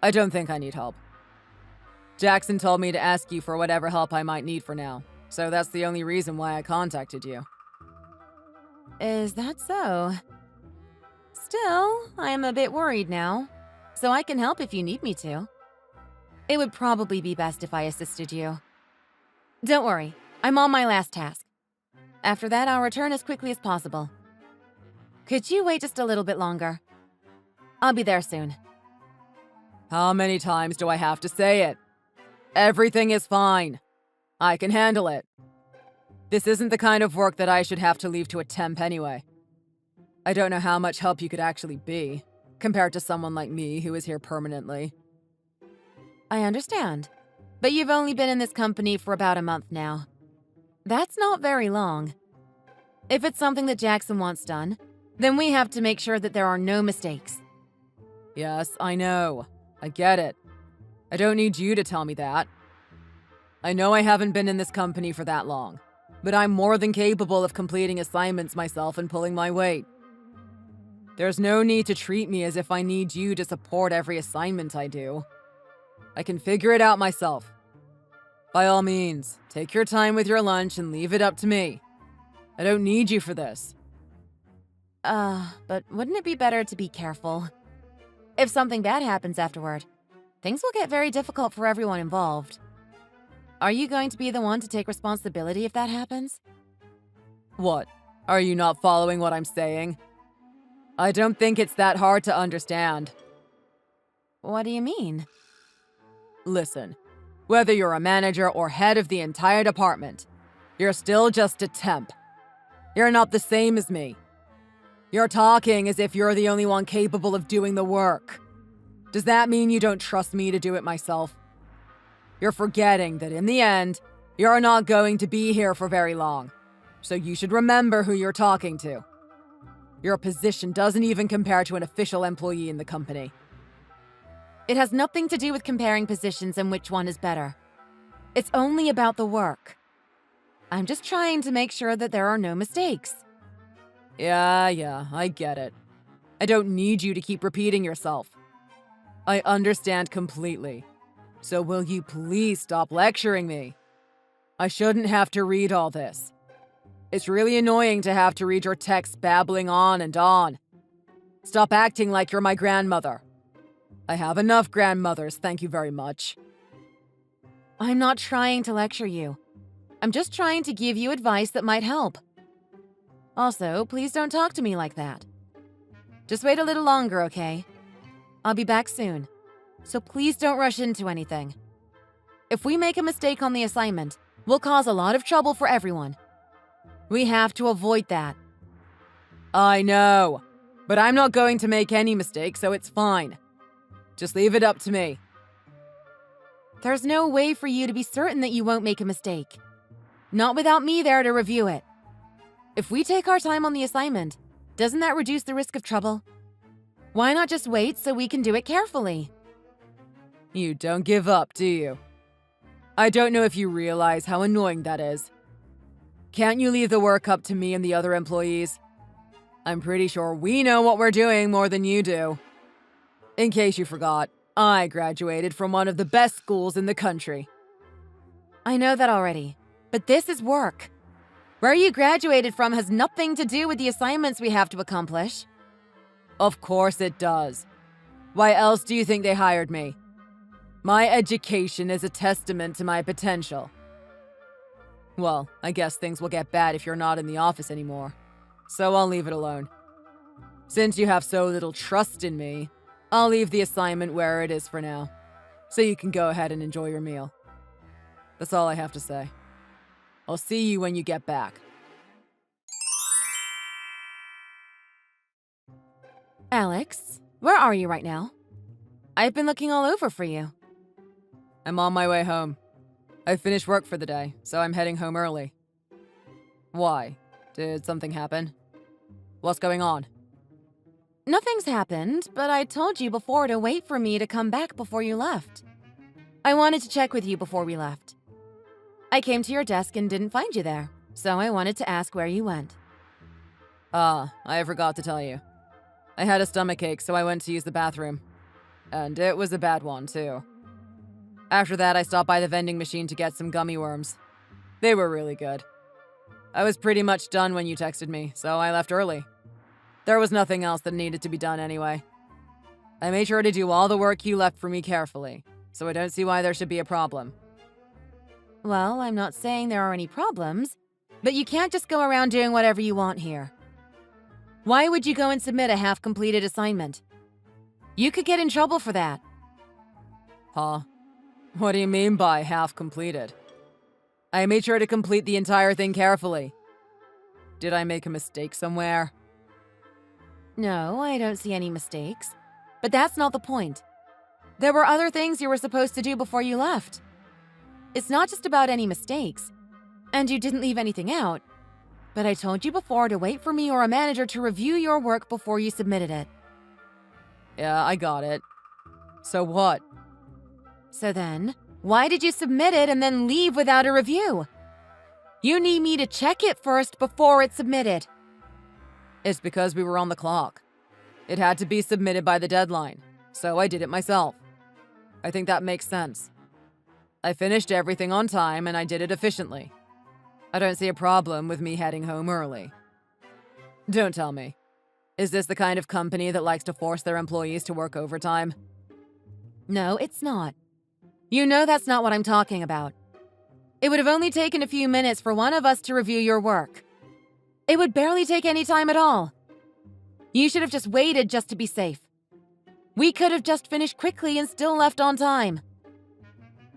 I don't think I need help. Jackson told me to ask you for whatever help I might need for now, so that's the only reason why I contacted you. Is that so? Still, I am a bit worried now, so I can help if you need me to. It would probably be best if I assisted you. Don't worry, I'm on my last task. After that, I'll return as quickly as possible. Could you wait just a little bit longer? I'll be there soon. How many times do I have to say it? Everything is fine. I can handle it. This isn't the kind of work that I should have to leave to a temp anyway. I don't know how much help you could actually be, compared to someone like me who is here permanently. I understand, but you've only been in this company for about a month now. That's not very long. If it's something that Jackson wants done, then we have to make sure that there are no mistakes. Yes, I know. I get it. I don't need you to tell me that. I know I haven't been in this company for that long, but I'm more than capable of completing assignments myself and pulling my weight. There's no need to treat me as if I need you to support every assignment I do. I can figure it out myself. By all means, take your time with your lunch and leave it up to me. I don't need you for this. But wouldn't it be better to be careful? If something bad happens afterward, things will get very difficult for everyone involved. Are you going to be the one to take responsibility if that happens? What? Are you not following what I'm saying? I don't think it's that hard to understand. What do you mean? Listen, whether you're a manager or head of the entire department, you're still just a temp. You're not the same as me. You're talking as if you're the only one capable of doing the work. Does that mean you don't trust me to do it myself? You're forgetting that in the end, you're not going to be here for very long, so you should remember who you're talking to. Your position doesn't even compare to an official employee in the company. It has nothing to do with comparing positions and which one is better. It's only about the work. I'm just trying to make sure that there are no mistakes. Yeah, I get it. I don't need you to keep repeating yourself. I understand completely. So will you please stop lecturing me? I shouldn't have to read all this. It's really annoying to have to read your text babbling on and on. Stop acting like you're my grandmother. I have enough grandmothers, thank you very much. I'm not trying to lecture you. I'm just trying to give you advice that might help. Also, please don't talk to me like that. Just wait a little longer, okay? I'll be back soon, so please don't rush into anything. If we make a mistake on the assignment, we'll cause a lot of trouble for everyone. We have to avoid that. I know, but I'm not going to make any mistakes, so it's fine. Just leave it up to me. There's no way for you to be certain that you won't make a mistake. Not without me there to review it. If we take our time on the assignment, doesn't that reduce the risk of trouble? Why not just wait so we can do it carefully? You don't give up, do you? I don't know if you realize how annoying that is. Can't you leave the work up to me and the other employees? I'm pretty sure we know what we're doing more than you do. In case you forgot, I graduated from one of the best schools in the country. I know that already, but this is work. Where you graduated from has nothing to do with the assignments we have to accomplish. Of course it does. Why else do you think they hired me? My education is a testament to my potential. Well, I guess things will get bad if you're not in the office anymore, so I'll leave it alone. Since you have so little trust in me, I'll leave the assignment where it is for now, so you can go ahead and enjoy your meal. That's all I have to say. I'll see you when you get back. Alex, where are you right now? I've been looking all over for you. I'm on my way home. I finished work for the day, so I'm heading home early. Why? Did something happen? What's going on? Nothing's happened, but I told you before to wait for me to come back before you left. I wanted to check with you before we left. I came to your desk and didn't find you there, so I wanted to ask where you went. I forgot to tell you. I had a stomachache, so I went to use the bathroom. And it was a bad one, too. After that, I stopped by the vending machine to get some gummy worms. They were really good. I was pretty much done when you texted me, so I left early. There was nothing else that needed to be done anyway. I made sure to do all the work you left for me carefully, so I don't see why there should be a problem. Well, I'm not saying there are any problems, but you can't just go around doing whatever you want here. Why would you go and submit a half-completed assignment? You could get in trouble for that. Huh? What do you mean by half-completed? I made sure to complete the entire thing carefully. Did I make a mistake somewhere? No, I don't see any mistakes. But that's not the point. There were other things you were supposed to do before you left. It's not just about any mistakes. And you didn't leave anything out. But I told you before to wait for me or a manager to review your work before you submitted it. Yeah, I got it. So what? So then, why did you submit it and then leave without a review? You need me to check it first before it's submitted. It's because we were on the clock. It had to be submitted by the deadline, so I did it myself. I think that makes sense. I finished everything on time and I did it efficiently. I don't see a problem with me heading home early. Don't tell me. Is this the kind of company that likes to force their employees to work overtime? No, it's not. You know that's not what I'm talking about. It would have only taken a few minutes for one of us to review your work. It would barely take any time at all. You should have just waited just to be safe. We could have just finished quickly and still left on time.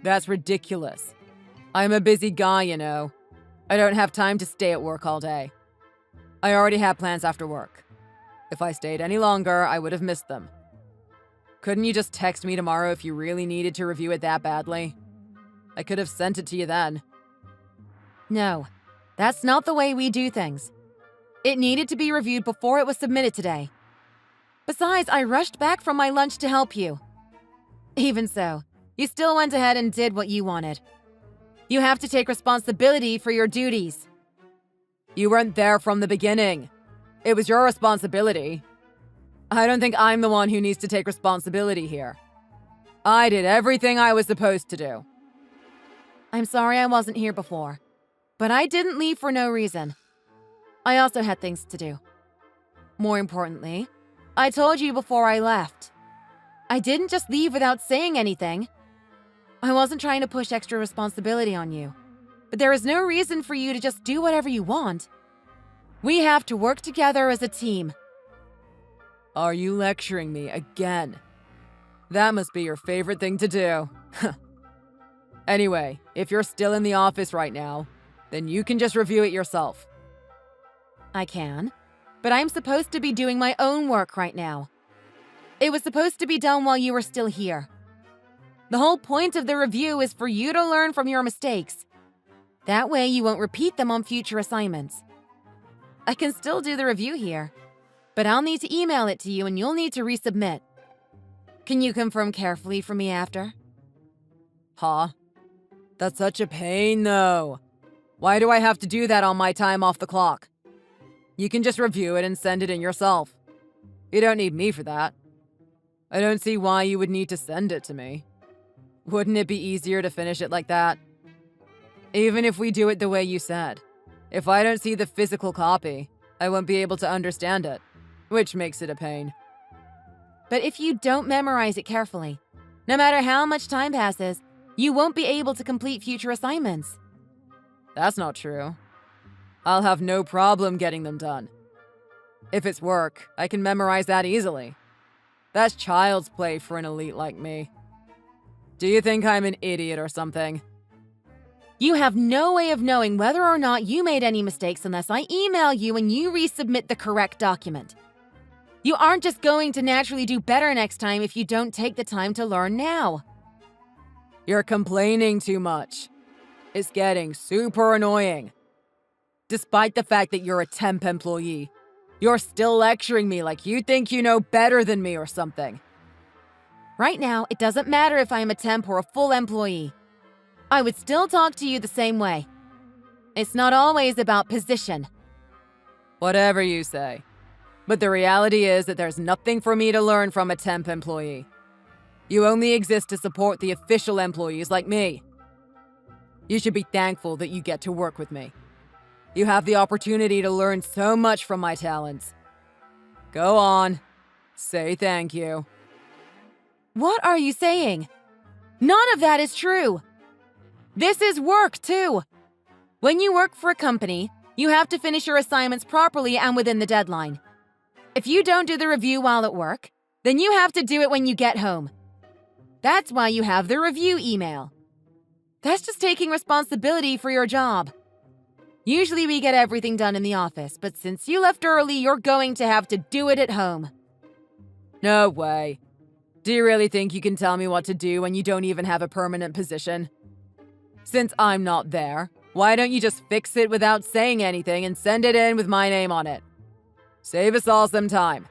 That's ridiculous. I'm a busy guy, you know. I don't have time to stay at work all day. I already had plans after work. If I stayed any longer, I would have missed them. Couldn't you just text me tomorrow if you really needed to review it that badly? I could have sent it to you then. No, that's not the way we do things. It needed to be reviewed before it was submitted today. Besides, I rushed back from my lunch to help you. Even so, you still went ahead and did what you wanted. You have to take responsibility for your duties. You weren't there from the beginning. It was your responsibility. I don't think I'm the one who needs to take responsibility here. I did everything I was supposed to do. I'm sorry I wasn't here before, but I didn't leave for no reason. I also had things to do. More importantly, I told you before I left. I didn't just leave without saying anything. I wasn't trying to push extra responsibility on you, but there is no reason for you to just do whatever you want. We have to work together as a team. Are you lecturing me again? That must be your favorite thing to do. Anyway, if you're still in the office right now, then you can just review it yourself. I can, but I'm supposed to be doing my own work right now. It was supposed to be done while you were still here. The whole point of the review is for you to learn from your mistakes. That way you won't repeat them on future assignments. I can still do the review here, but I'll need to email it to you and you'll need to resubmit. Can you confirm carefully for me after? Huh? That's such a pain, though. Why do I have to do that on my time off the clock? You can just review it and send it in yourself. You don't need me for that. I don't see why you would need to send it to me. Wouldn't it be easier to finish it like that? Even if we do it the way you said. If I don't see the physical copy, I won't be able to understand it, which makes it a pain. But if you don't memorize it carefully, no matter how much time passes, you won't be able to complete future assignments. That's not true. I'll have no problem getting them done. If it's work, I can memorize that easily. That's child's play for an elite like me. Do you think I'm an idiot or something? You have no way of knowing whether or not you made any mistakes unless I email you and you resubmit the correct document. You aren't just going to naturally do better next time if you don't take the time to learn now. You're complaining too much. It's getting super annoying. Despite the fact that you're a temp employee, you're still lecturing me like you think you know better than me or something. Right now, it doesn't matter if I'm a temp or a full employee. I would still talk to you the same way. It's not always about position. Whatever you say. But the reality is that there's nothing for me to learn from a temp employee. You only exist to support the official employees like me. You should be thankful that you get to work with me. You have the opportunity to learn so much from my talents. Go on. Say thank you. What are you saying? None of that is true. This is work, too. When you work for a company, you have to finish your assignments properly and within the deadline. If you don't do the review while at work, then you have to do it when you get home. That's why you have the review email. That's just taking responsibility for your job. Usually we get everything done in the office, but since you left early, you're going to have to do it at home. No way. Do you really think you can tell me what to do when you don't even have a permanent position? Since I'm not there, why don't you just fix it without saying anything and send it in with my name on it? Save us all some time.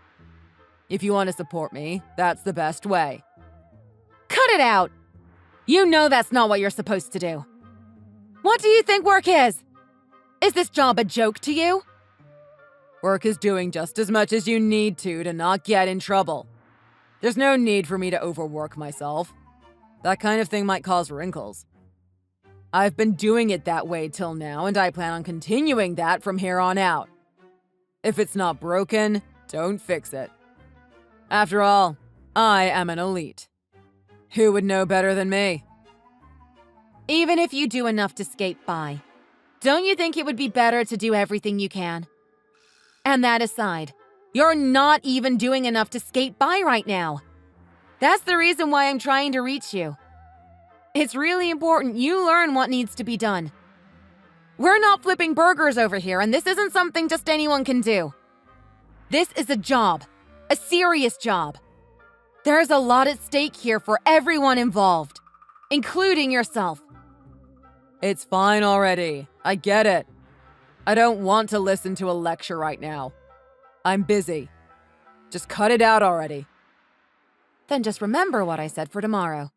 If you want to support me, that's the best way. Cut it out! You know that's not what you're supposed to do. What do you think work is? Is this job a joke to you? Work is doing just as much as you need to not get in trouble. There's no need for me to overwork myself. That kind of thing might cause wrinkles. I've been doing it that way till now, and I plan on continuing that from here on out. If it's not broken, don't fix it. After all, I am an elite. Who would know better than me? Even if you do enough to skate by, don't you think it would be better to do everything you can? And that aside, you're not even doing enough to skate by right now. That's the reason why I'm trying to reach you. It's really important you learn what needs to be done. We're not flipping burgers over here, and this isn't something just anyone can do. This is a job, a serious job. There's a lot at stake here for everyone involved, including yourself. It's fine already. I get it. I don't want to listen to a lecture right now. I'm busy. Just cut it out already. Then just remember what I said for tomorrow.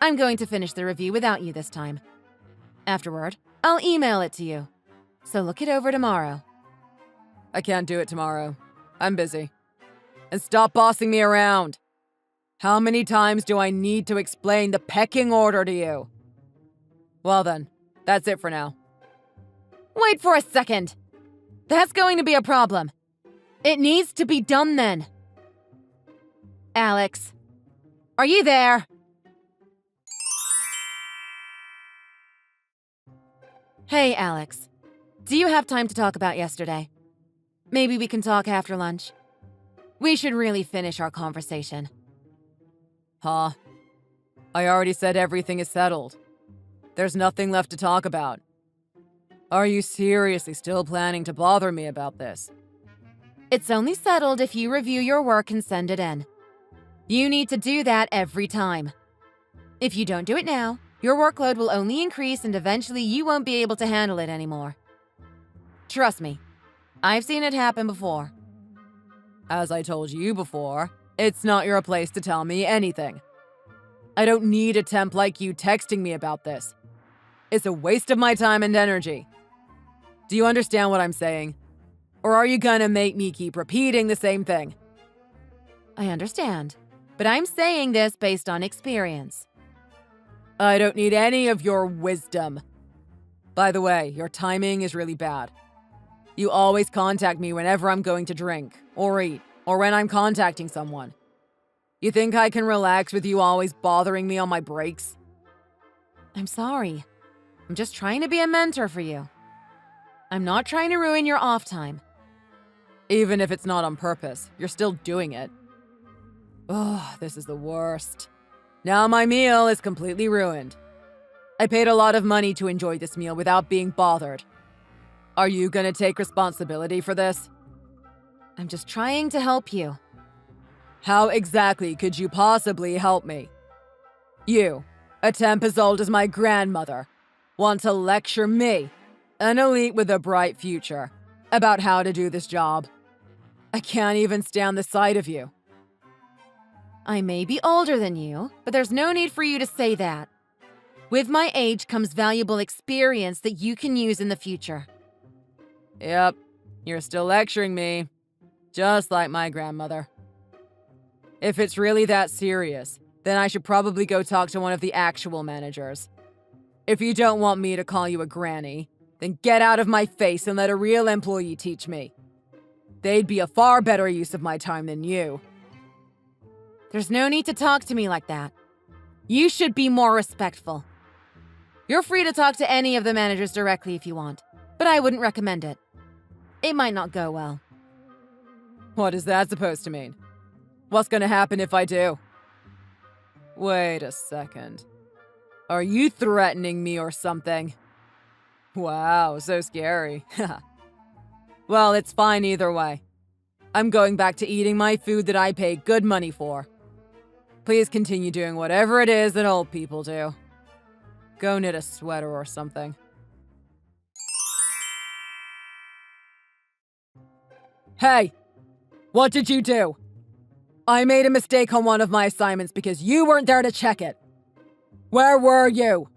I'm going to finish the review without you this time. Afterward, I'll email it to you. So look it over tomorrow. I can't do it tomorrow. I'm busy. And stop bossing me around. How many times do I need to explain the pecking order to you? Well then, that's it for now. Wait for a second. That's going to be a problem. It needs to be done then. Alex, are you there? Hey, Alex. Do you have time to talk about yesterday? Maybe we can talk after lunch. We should really finish our conversation. Huh? I already said everything is settled. There's nothing left to talk about. Are you seriously still planning to bother me about this? It's only settled if you review your work and send it in. You need to do that every time. If you don't do it now, your workload will only increase and eventually you won't be able to handle it anymore. Trust me, I've seen it happen before. As I told you before, it's not your place to tell me anything. I don't need a temp like you texting me about this. It's a waste of my time and energy. Do you understand what I'm saying? Or are you gonna make me keep repeating the same thing? I understand, but I'm saying this based on experience. I don't need any of your wisdom. By the way, your timing is really bad. You always contact me whenever I'm going to drink, or eat, or when I'm contacting someone. You think I can relax with you always bothering me on my breaks? I'm sorry. I'm just trying to be a mentor for you. I'm not trying to ruin your off time. Even if it's not on purpose, you're still doing it. Oh, this is the worst. Now my meal is completely ruined. I paid a lot of money to enjoy this meal without being bothered. Are you gonna take responsibility for this? I'm just trying to help you. How exactly could you possibly help me? You, a temp as old as my grandmother, want to lecture me, an elite with a bright future, about how to do this job. I can't even stand the sight of you. I may be older than you, but there's no need for you to say that. With my age comes valuable experience that you can use in the future. Yep, you're still lecturing me, just like my grandmother. If it's really that serious, then I should probably go talk to one of the actual managers. If you don't want me to call you a granny, then get out of my face and let a real employee teach me. They'd be a far better use of my time than you. There's no need to talk to me like that. You should be more respectful. You're free to talk to any of the managers directly if you want, but I wouldn't recommend it. It might not go well. What is that supposed to mean? What's gonna happen if I do? Wait a second. Are you threatening me or something? Wow, so scary. Well, it's fine either way. I'm going back to eating my food that I pay good money for. Please continue doing whatever it is that old people do. Go knit a sweater or something. Hey! What did you do? I made a mistake on one of my assignments because you weren't there to check it. Where were you?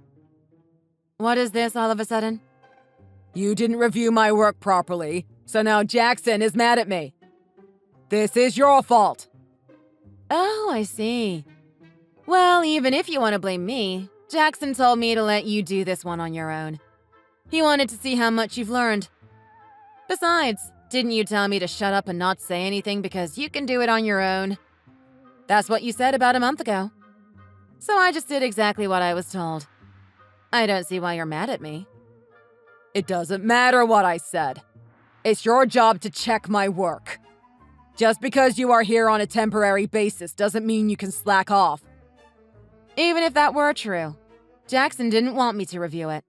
What is this all of a sudden? You didn't review my work properly, so now Jackson is mad at me. This is your fault. Oh, I see. Well, even if you want to blame me, Jackson told me to let you do this one on your own. He wanted to see how much you've learned. Besides, didn't you tell me to shut up and not say anything because you can do it on your own? That's what you said about a month ago. So I just did exactly what I was told. I don't see why you're mad at me. It doesn't matter what I said. It's your job to check my work. Just because you are here on a temporary basis doesn't mean you can slack off. Even if that were true, Jackson didn't want me to review it.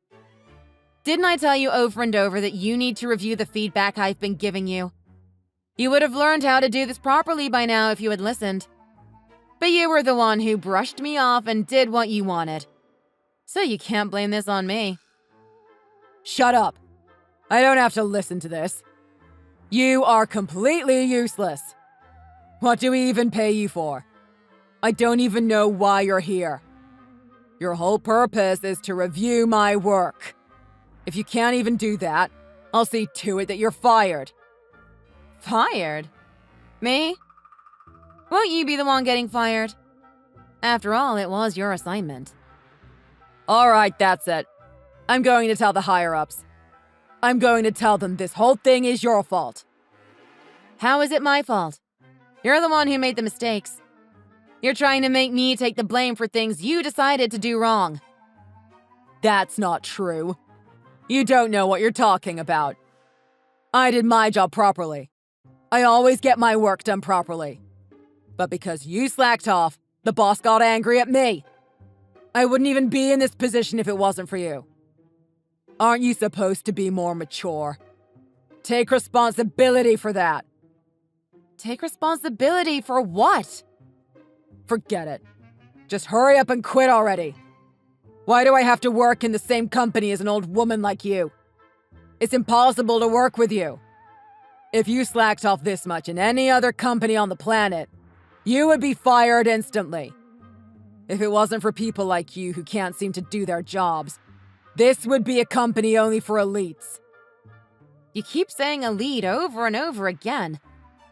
Didn't I tell you over and over that you need to review the feedback I've been giving you? You would have learned how to do this properly by now if you had listened. But you were the one who brushed me off and did what you wanted. So you can't blame this on me. Shut up. I don't have to listen to this. You are completely useless. What do we even pay you for? I don't even know why you're here. Your whole purpose is to review my work. If you can't even do that, I'll see to it that you're fired. Fired? Me? Won't you be the one getting fired? After all, it was your assignment. All right, that's it. I'm going to tell the higher-ups. I'm going to tell them this whole thing is your fault. How is it my fault? You're the one who made the mistakes. You're trying to make me take the blame for things you decided to do wrong. That's not true. You don't know what you're talking about. I did my job properly. I always get my work done properly. But because you slacked off, the boss got angry at me. I wouldn't even be in this position if it wasn't for you. Aren't you supposed to be more mature? Take responsibility for that. Take responsibility for what? Forget it. Just hurry up and quit already. Why do I have to work in the same company as an old woman like you? It's impossible to work with you. If you slacked off this much in any other company on the planet, you would be fired instantly. If it wasn't for people like you who can't seem to do their jobs, this would be a company only for elites. You keep saying elite over and over again,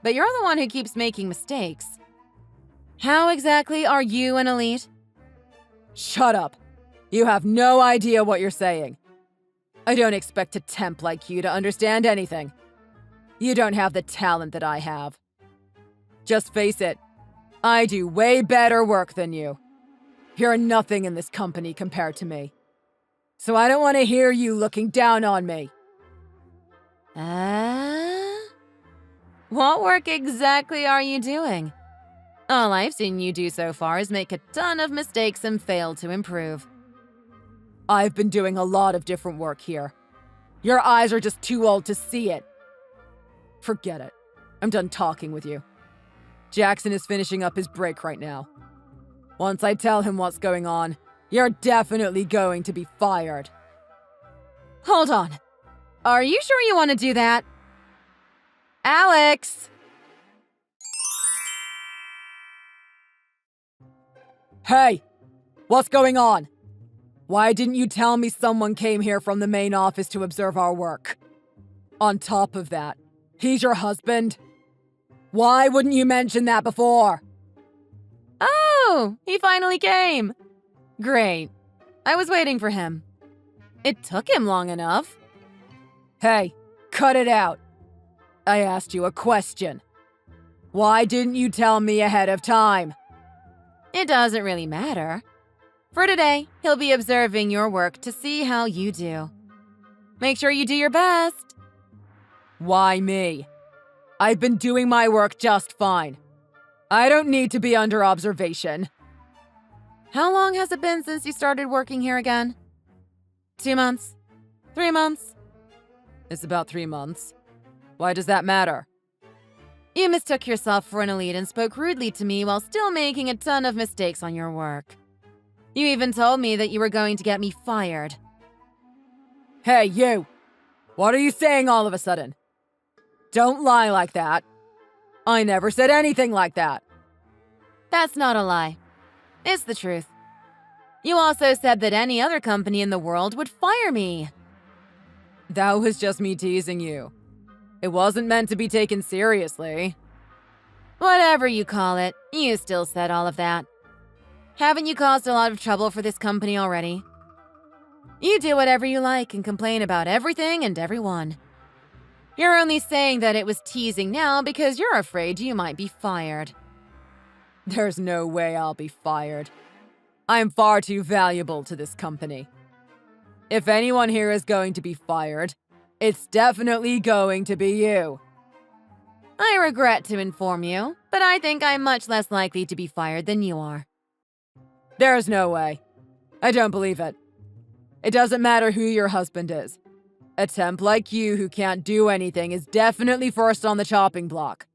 but you're the one who keeps making mistakes. How exactly are you an elite? Shut up. You have no idea what you're saying. I don't expect a temp like you to understand anything. You don't have the talent that I have. Just face it, I do way better work than you. You're nothing in this company compared to me. So I don't want to hear you looking down on me. What work exactly are you doing? All I've seen you do so far is make a ton of mistakes and fail to improve. I've been doing a lot of different work here. Your eyes are just too old to see it. Forget it. I'm done talking with you. Jackson is finishing up his break right now. Once I tell him what's going on, you're definitely going to be fired. Hold on. Are you sure you want to do that? Alex! Hey! What's going on? Why didn't you tell me someone came here from the main office to observe our work? On top of that, he's your husband? Why wouldn't you mention that before? Oh, he finally came. Great. I was waiting for him. It took him long enough. Hey, cut it out. I asked you a question. Why didn't you tell me ahead of time? It doesn't really matter. For today, he'll be observing your work to see how you do. Make sure you do your best. Why me? I've been doing my work just fine. I don't need to be under observation. How long has it been since you started working here again? 2 months? 3 months? It's about 3 months. Why does that matter? You mistook yourself for an elite and spoke rudely to me while still making a ton of mistakes on your work. You even told me that you were going to get me fired. Hey, you! What are you saying all of a sudden? Don't lie like that. I never said anything like that. That's not a lie. It's the truth. You also said that any other company in the world would fire me. That was just me teasing you. It wasn't meant to be taken seriously. Whatever you call it, you still said all of that. Haven't you caused a lot of trouble for this company already? You do whatever you like and complain about everything and everyone. You're only saying that it was teasing now because you're afraid you might be fired. There's no way I'll be fired. I'm far too valuable to this company. If anyone here is going to be fired, it's definitely going to be you. I regret to inform you, but I think I'm much less likely to be fired than you are. There's no way. I don't believe it. It doesn't matter who your husband is. A temp like you who can't do anything is definitely first on the chopping block.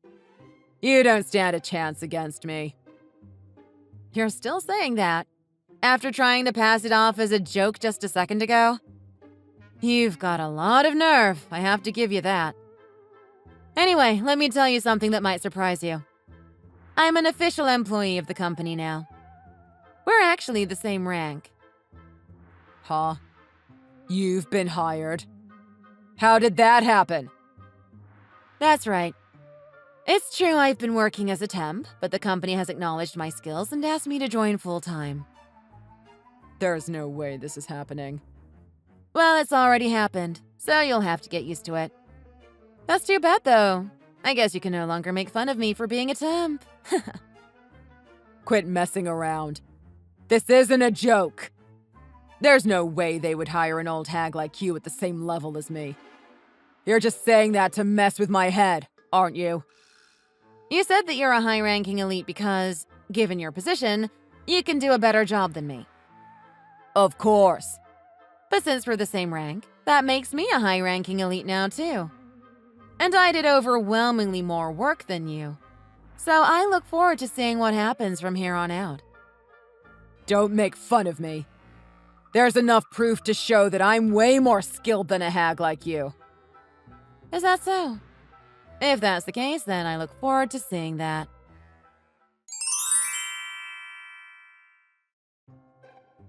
You don't stand a chance against me. You're still saying that, after trying to pass it off as a joke just a second ago? You've got a lot of nerve, I have to give you that. Anyway, let me tell you something that might surprise you. I'm an official employee of the company now. We're actually the same rank. Huh? You've been hired? How did that happen? That's right. It's true I've been working as a temp, but the company has acknowledged my skills and asked me to join full-time. There's no way this is happening. Well, it's already happened, so you'll have to get used to it. That's too bad, though. I guess you can no longer make fun of me for being a temp. Quit messing around. This isn't a joke. There's no way they would hire an old hag like you at the same level as me. You're just saying that to mess with my head, aren't you? You said that you're a high-ranking elite because, given your position, you can do a better job than me. Of course. But since we're the same rank, that makes me a high-ranking elite now, too. And I did overwhelmingly more work than you. So I look forward to seeing what happens from here on out. Don't make fun of me. There's enough proof to show that I'm way more skilled than a hag like you. Is that so? If that's the case, then I look forward to seeing that.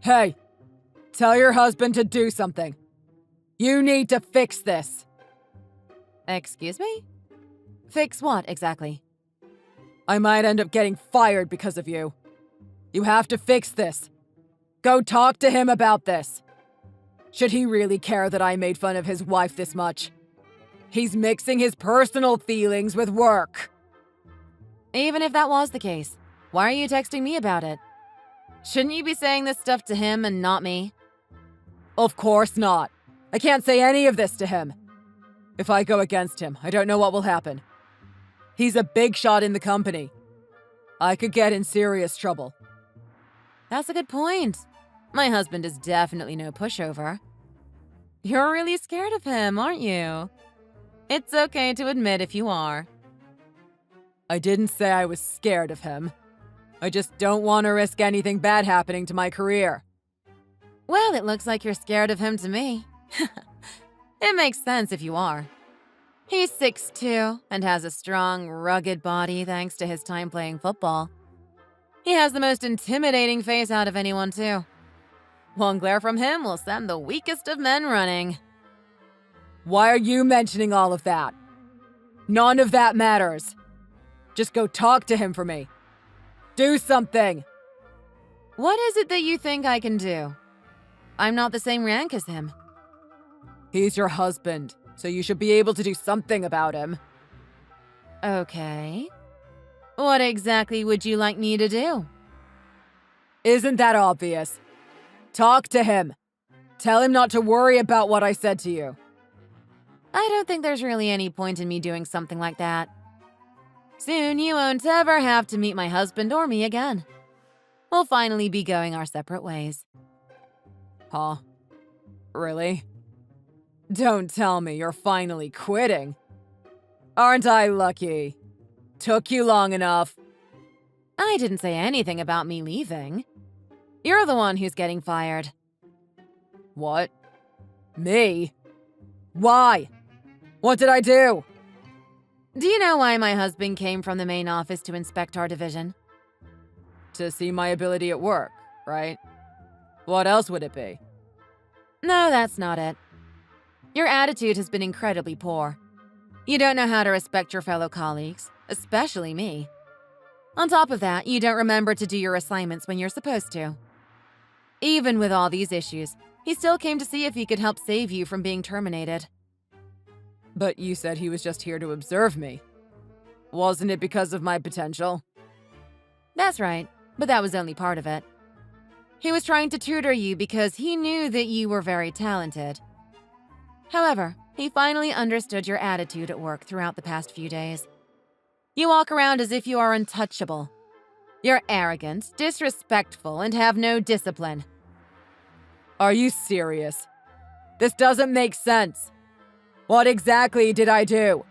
Hey, tell your husband to do something. You need to fix this. Excuse me? Fix what, exactly? I might end up getting fired because of you. You have to fix this. Go talk to him about this. Should he really care that I made fun of his wife this much? He's mixing his personal feelings with work. Even if that was the case, why are you texting me about it? Shouldn't you be saying this stuff to him and not me? Of course not. I can't say any of this to him. If I go against him, I don't know what will happen. He's a big shot in the company. I could get in serious trouble. That's a good point. My husband is definitely no pushover. You're really scared of him, aren't you? It's okay to admit if you are. I didn't say I was scared of him. I just don't want to risk anything bad happening to my career. Well, it looks like you're scared of him to me. It makes sense if you are. He's 6'2" and has a strong, rugged body thanks to his time playing football. He has the most intimidating face out of anyone, too. One glare from him will send the weakest of men running. Why are you mentioning all of that? None of that matters. Just go talk to him for me. Do something. What is it that you think I can do? I'm not the same rank as him. He's your husband, so you should be able to do something about him. Okay. What exactly would you like me to do? Isn't that obvious? Talk to him. Tell him not to worry about what I said to you. I don't think there's really any point in me doing something like that. Soon you won't ever have to meet my husband or me again. We'll finally be going our separate ways. Huh? Really? Don't tell me you're finally quitting. Aren't I lucky? Took you long enough. I didn't say anything about me leaving. You're the one who's getting fired. What? Me? Why? What did I do? Do you know why my husband came from the main office to inspect our division? To see my ability at work, right? What else would it be? No, that's not it. Your attitude has been incredibly poor. You don't know how to respect your fellow colleagues, especially me. On top of that, you don't remember to do your assignments when you're supposed to. Even with all these issues, he still came to see if he could help save you from being terminated. But you said he was just here to observe me. Wasn't it because of my potential? That's right, but that was only part of it. He was trying to tutor you because he knew that you were very talented. However, he finally understood your attitude at work throughout the past few days. You walk around as if you are untouchable. You're arrogant, disrespectful, and have no discipline. Are you serious? This doesn't make sense. What exactly did I do?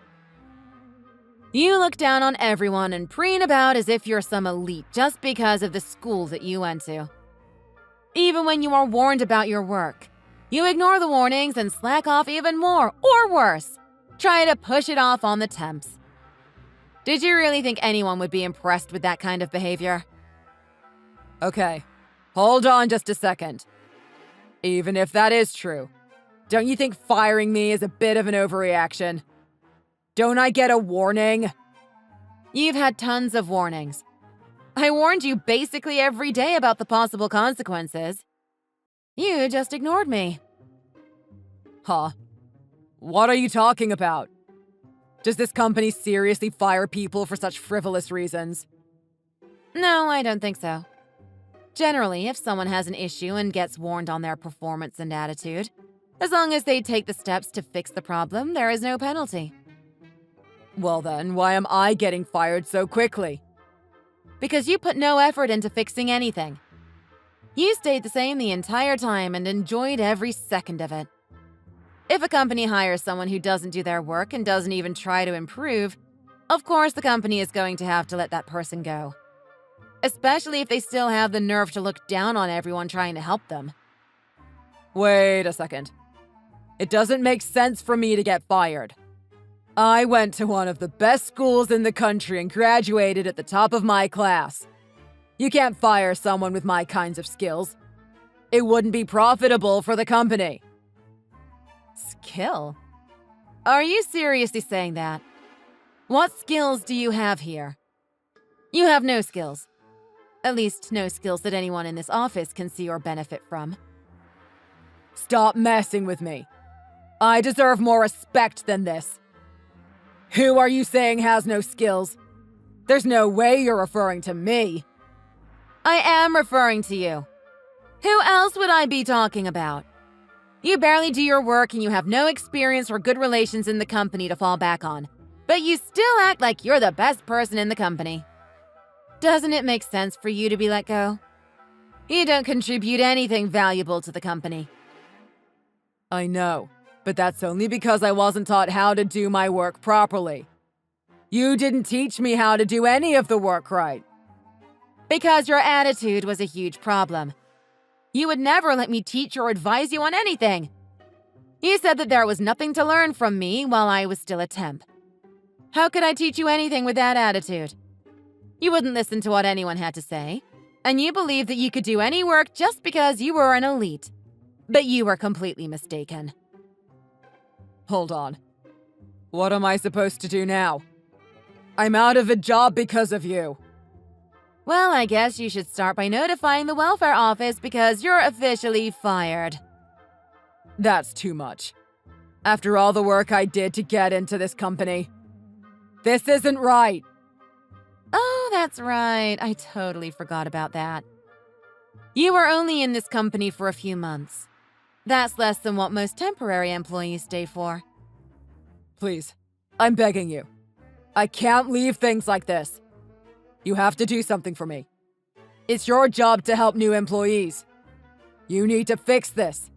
You look down on everyone and preen about as if you're some elite just because of the school that you went to. Even when you are warned about your work, you ignore the warnings and slack off even more, or worse, try to push it off on the temps. Did you really think anyone would be impressed with that kind of behavior? Okay, hold on just a second. Even if that is true, don't you think firing me is a bit of an overreaction? Don't I get a warning? You've had tons of warnings. I warned you basically every day about the possible consequences. You just ignored me. Huh? What are you talking about? Does this company seriously fire people for such frivolous reasons? No, I don't think so. Generally, if someone has an issue and gets warned on their performance and attitude, as long as they take the steps to fix the problem, there is no penalty. Well then, why am I getting fired so quickly? Because you put no effort into fixing anything. You stayed the same the entire time and enjoyed every second of it. If a company hires someone who doesn't do their work and doesn't even try to improve, of course the company is going to have to let that person go. Especially if they still have the nerve to look down on everyone trying to help them. Wait a second. It doesn't make sense for me to get fired. I went to one of the best schools in the country and graduated at the top of my class. You can't fire someone with my kinds of skills. It wouldn't be profitable for the company. Skill? Are you seriously saying that? What skills do you have here? You have no skills. At least, no skills that anyone in this office can see or benefit from. Stop messing with me. I deserve more respect than this. Who are you saying has no skills? There's no way you're referring to me. I am referring to you. Who else would I be talking about? You barely do your work and you have no experience or good relations in the company to fall back on. But you still act like you're the best person in the company. Doesn't it make sense for you to be let go? You don't contribute anything valuable to the company. I know, but that's only because I wasn't taught how to do my work properly. You didn't teach me how to do any of the work right. Because your attitude was a huge problem. You would never let me teach or advise you on anything. You said that there was nothing to learn from me while I was still a temp. How could I teach you anything with that attitude? You wouldn't listen to what anyone had to say, and you believed that you could do any work just because you were an elite. But you were completely mistaken. Hold on. What am I supposed to do now? I'm out of a job because of you. Well, I guess you should start by notifying the welfare office because you're officially fired. That's too much. After all the work I did to get into this company. This isn't right. Oh, that's right. I totally forgot about that. You were only in this company for a few months. That's less than what most temporary employees stay for. Please, I'm begging you. I can't leave things like this. You have to do something for me. It's your job to help new employees. You need to fix this.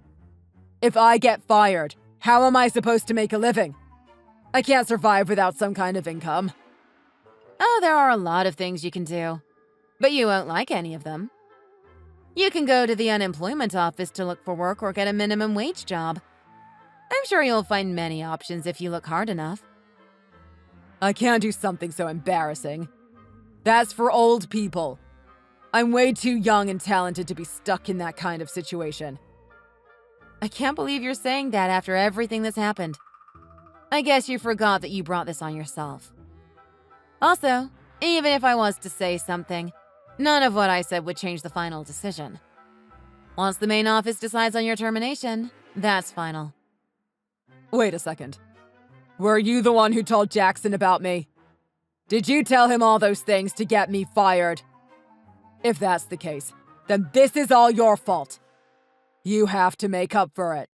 If I get fired, how am I supposed to make a living? I can't survive without some kind of income. Oh, there are a lot of things you can do, but you won't like any of them. You can go to the unemployment office to look for work or get a minimum wage job. I'm sure you'll find many options if you look hard enough. I can't do something so embarrassing. That's for old people. I'm way too young and talented to be stuck in that kind of situation. I can't believe you're saying that after everything that's happened. I guess you forgot that you brought this on yourself. Also, even if I was to say something, none of what I said would change the final decision. Once the main office decides on your termination, that's final. Wait a second. Were you the one who told Jackson about me? Did you tell him all those things to get me fired? If that's the case, then this is all your fault. You have to make up for it.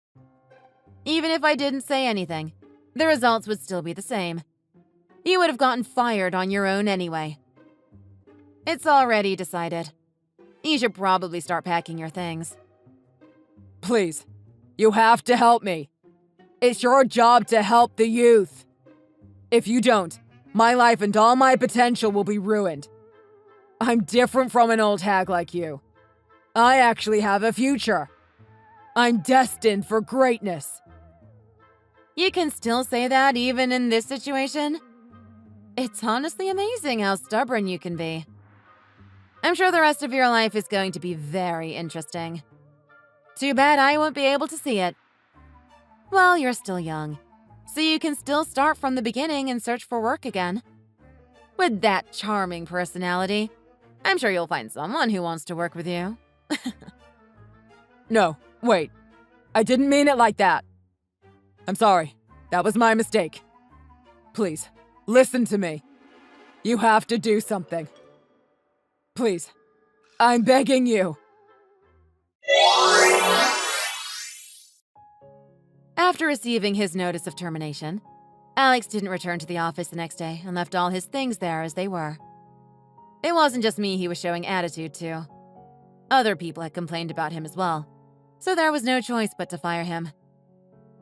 Even if I didn't say anything, the results would still be the same. You would have gotten fired on your own anyway. It's already decided. You should probably start packing your things. Please, you have to help me. It's your job to help the youth. If you don't, my life and all my potential will be ruined. I'm different from an old hag like you. I actually have a future. I'm destined for greatness. You can still say that even in this situation? It's honestly amazing how stubborn you can be. I'm sure the rest of your life is going to be very interesting. Too bad I won't be able to see it. Well, you're still young, so you can still start from the beginning and search for work again. With that charming personality, I'm sure you'll find someone who wants to work with you. No, wait. I didn't mean it like that. I'm sorry. That was my mistake. Please, listen to me. You have to do something. Please, I'm begging you. After receiving his notice of termination, Alex didn't return to the office the next day and left all his things there as they were. It wasn't just me he was showing attitude to. Other people had complained about him as well, so there was no choice but to fire him.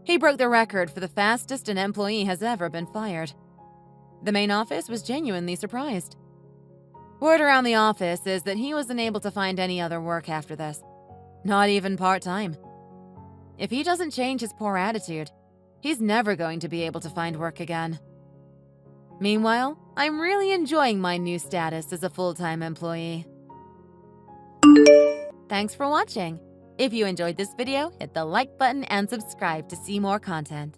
He broke the record for the fastest an employee has ever been fired. The main office was genuinely surprised. Word around the office is that he wasn't able to find any other work after this, not even part-time. If he doesn't change his poor attitude, he's never going to be able to find work again. Meanwhile, I'm really enjoying my new status as a full-time employee. Thanks for watching. If you enjoyed this video, hit the like button and subscribe to see more content.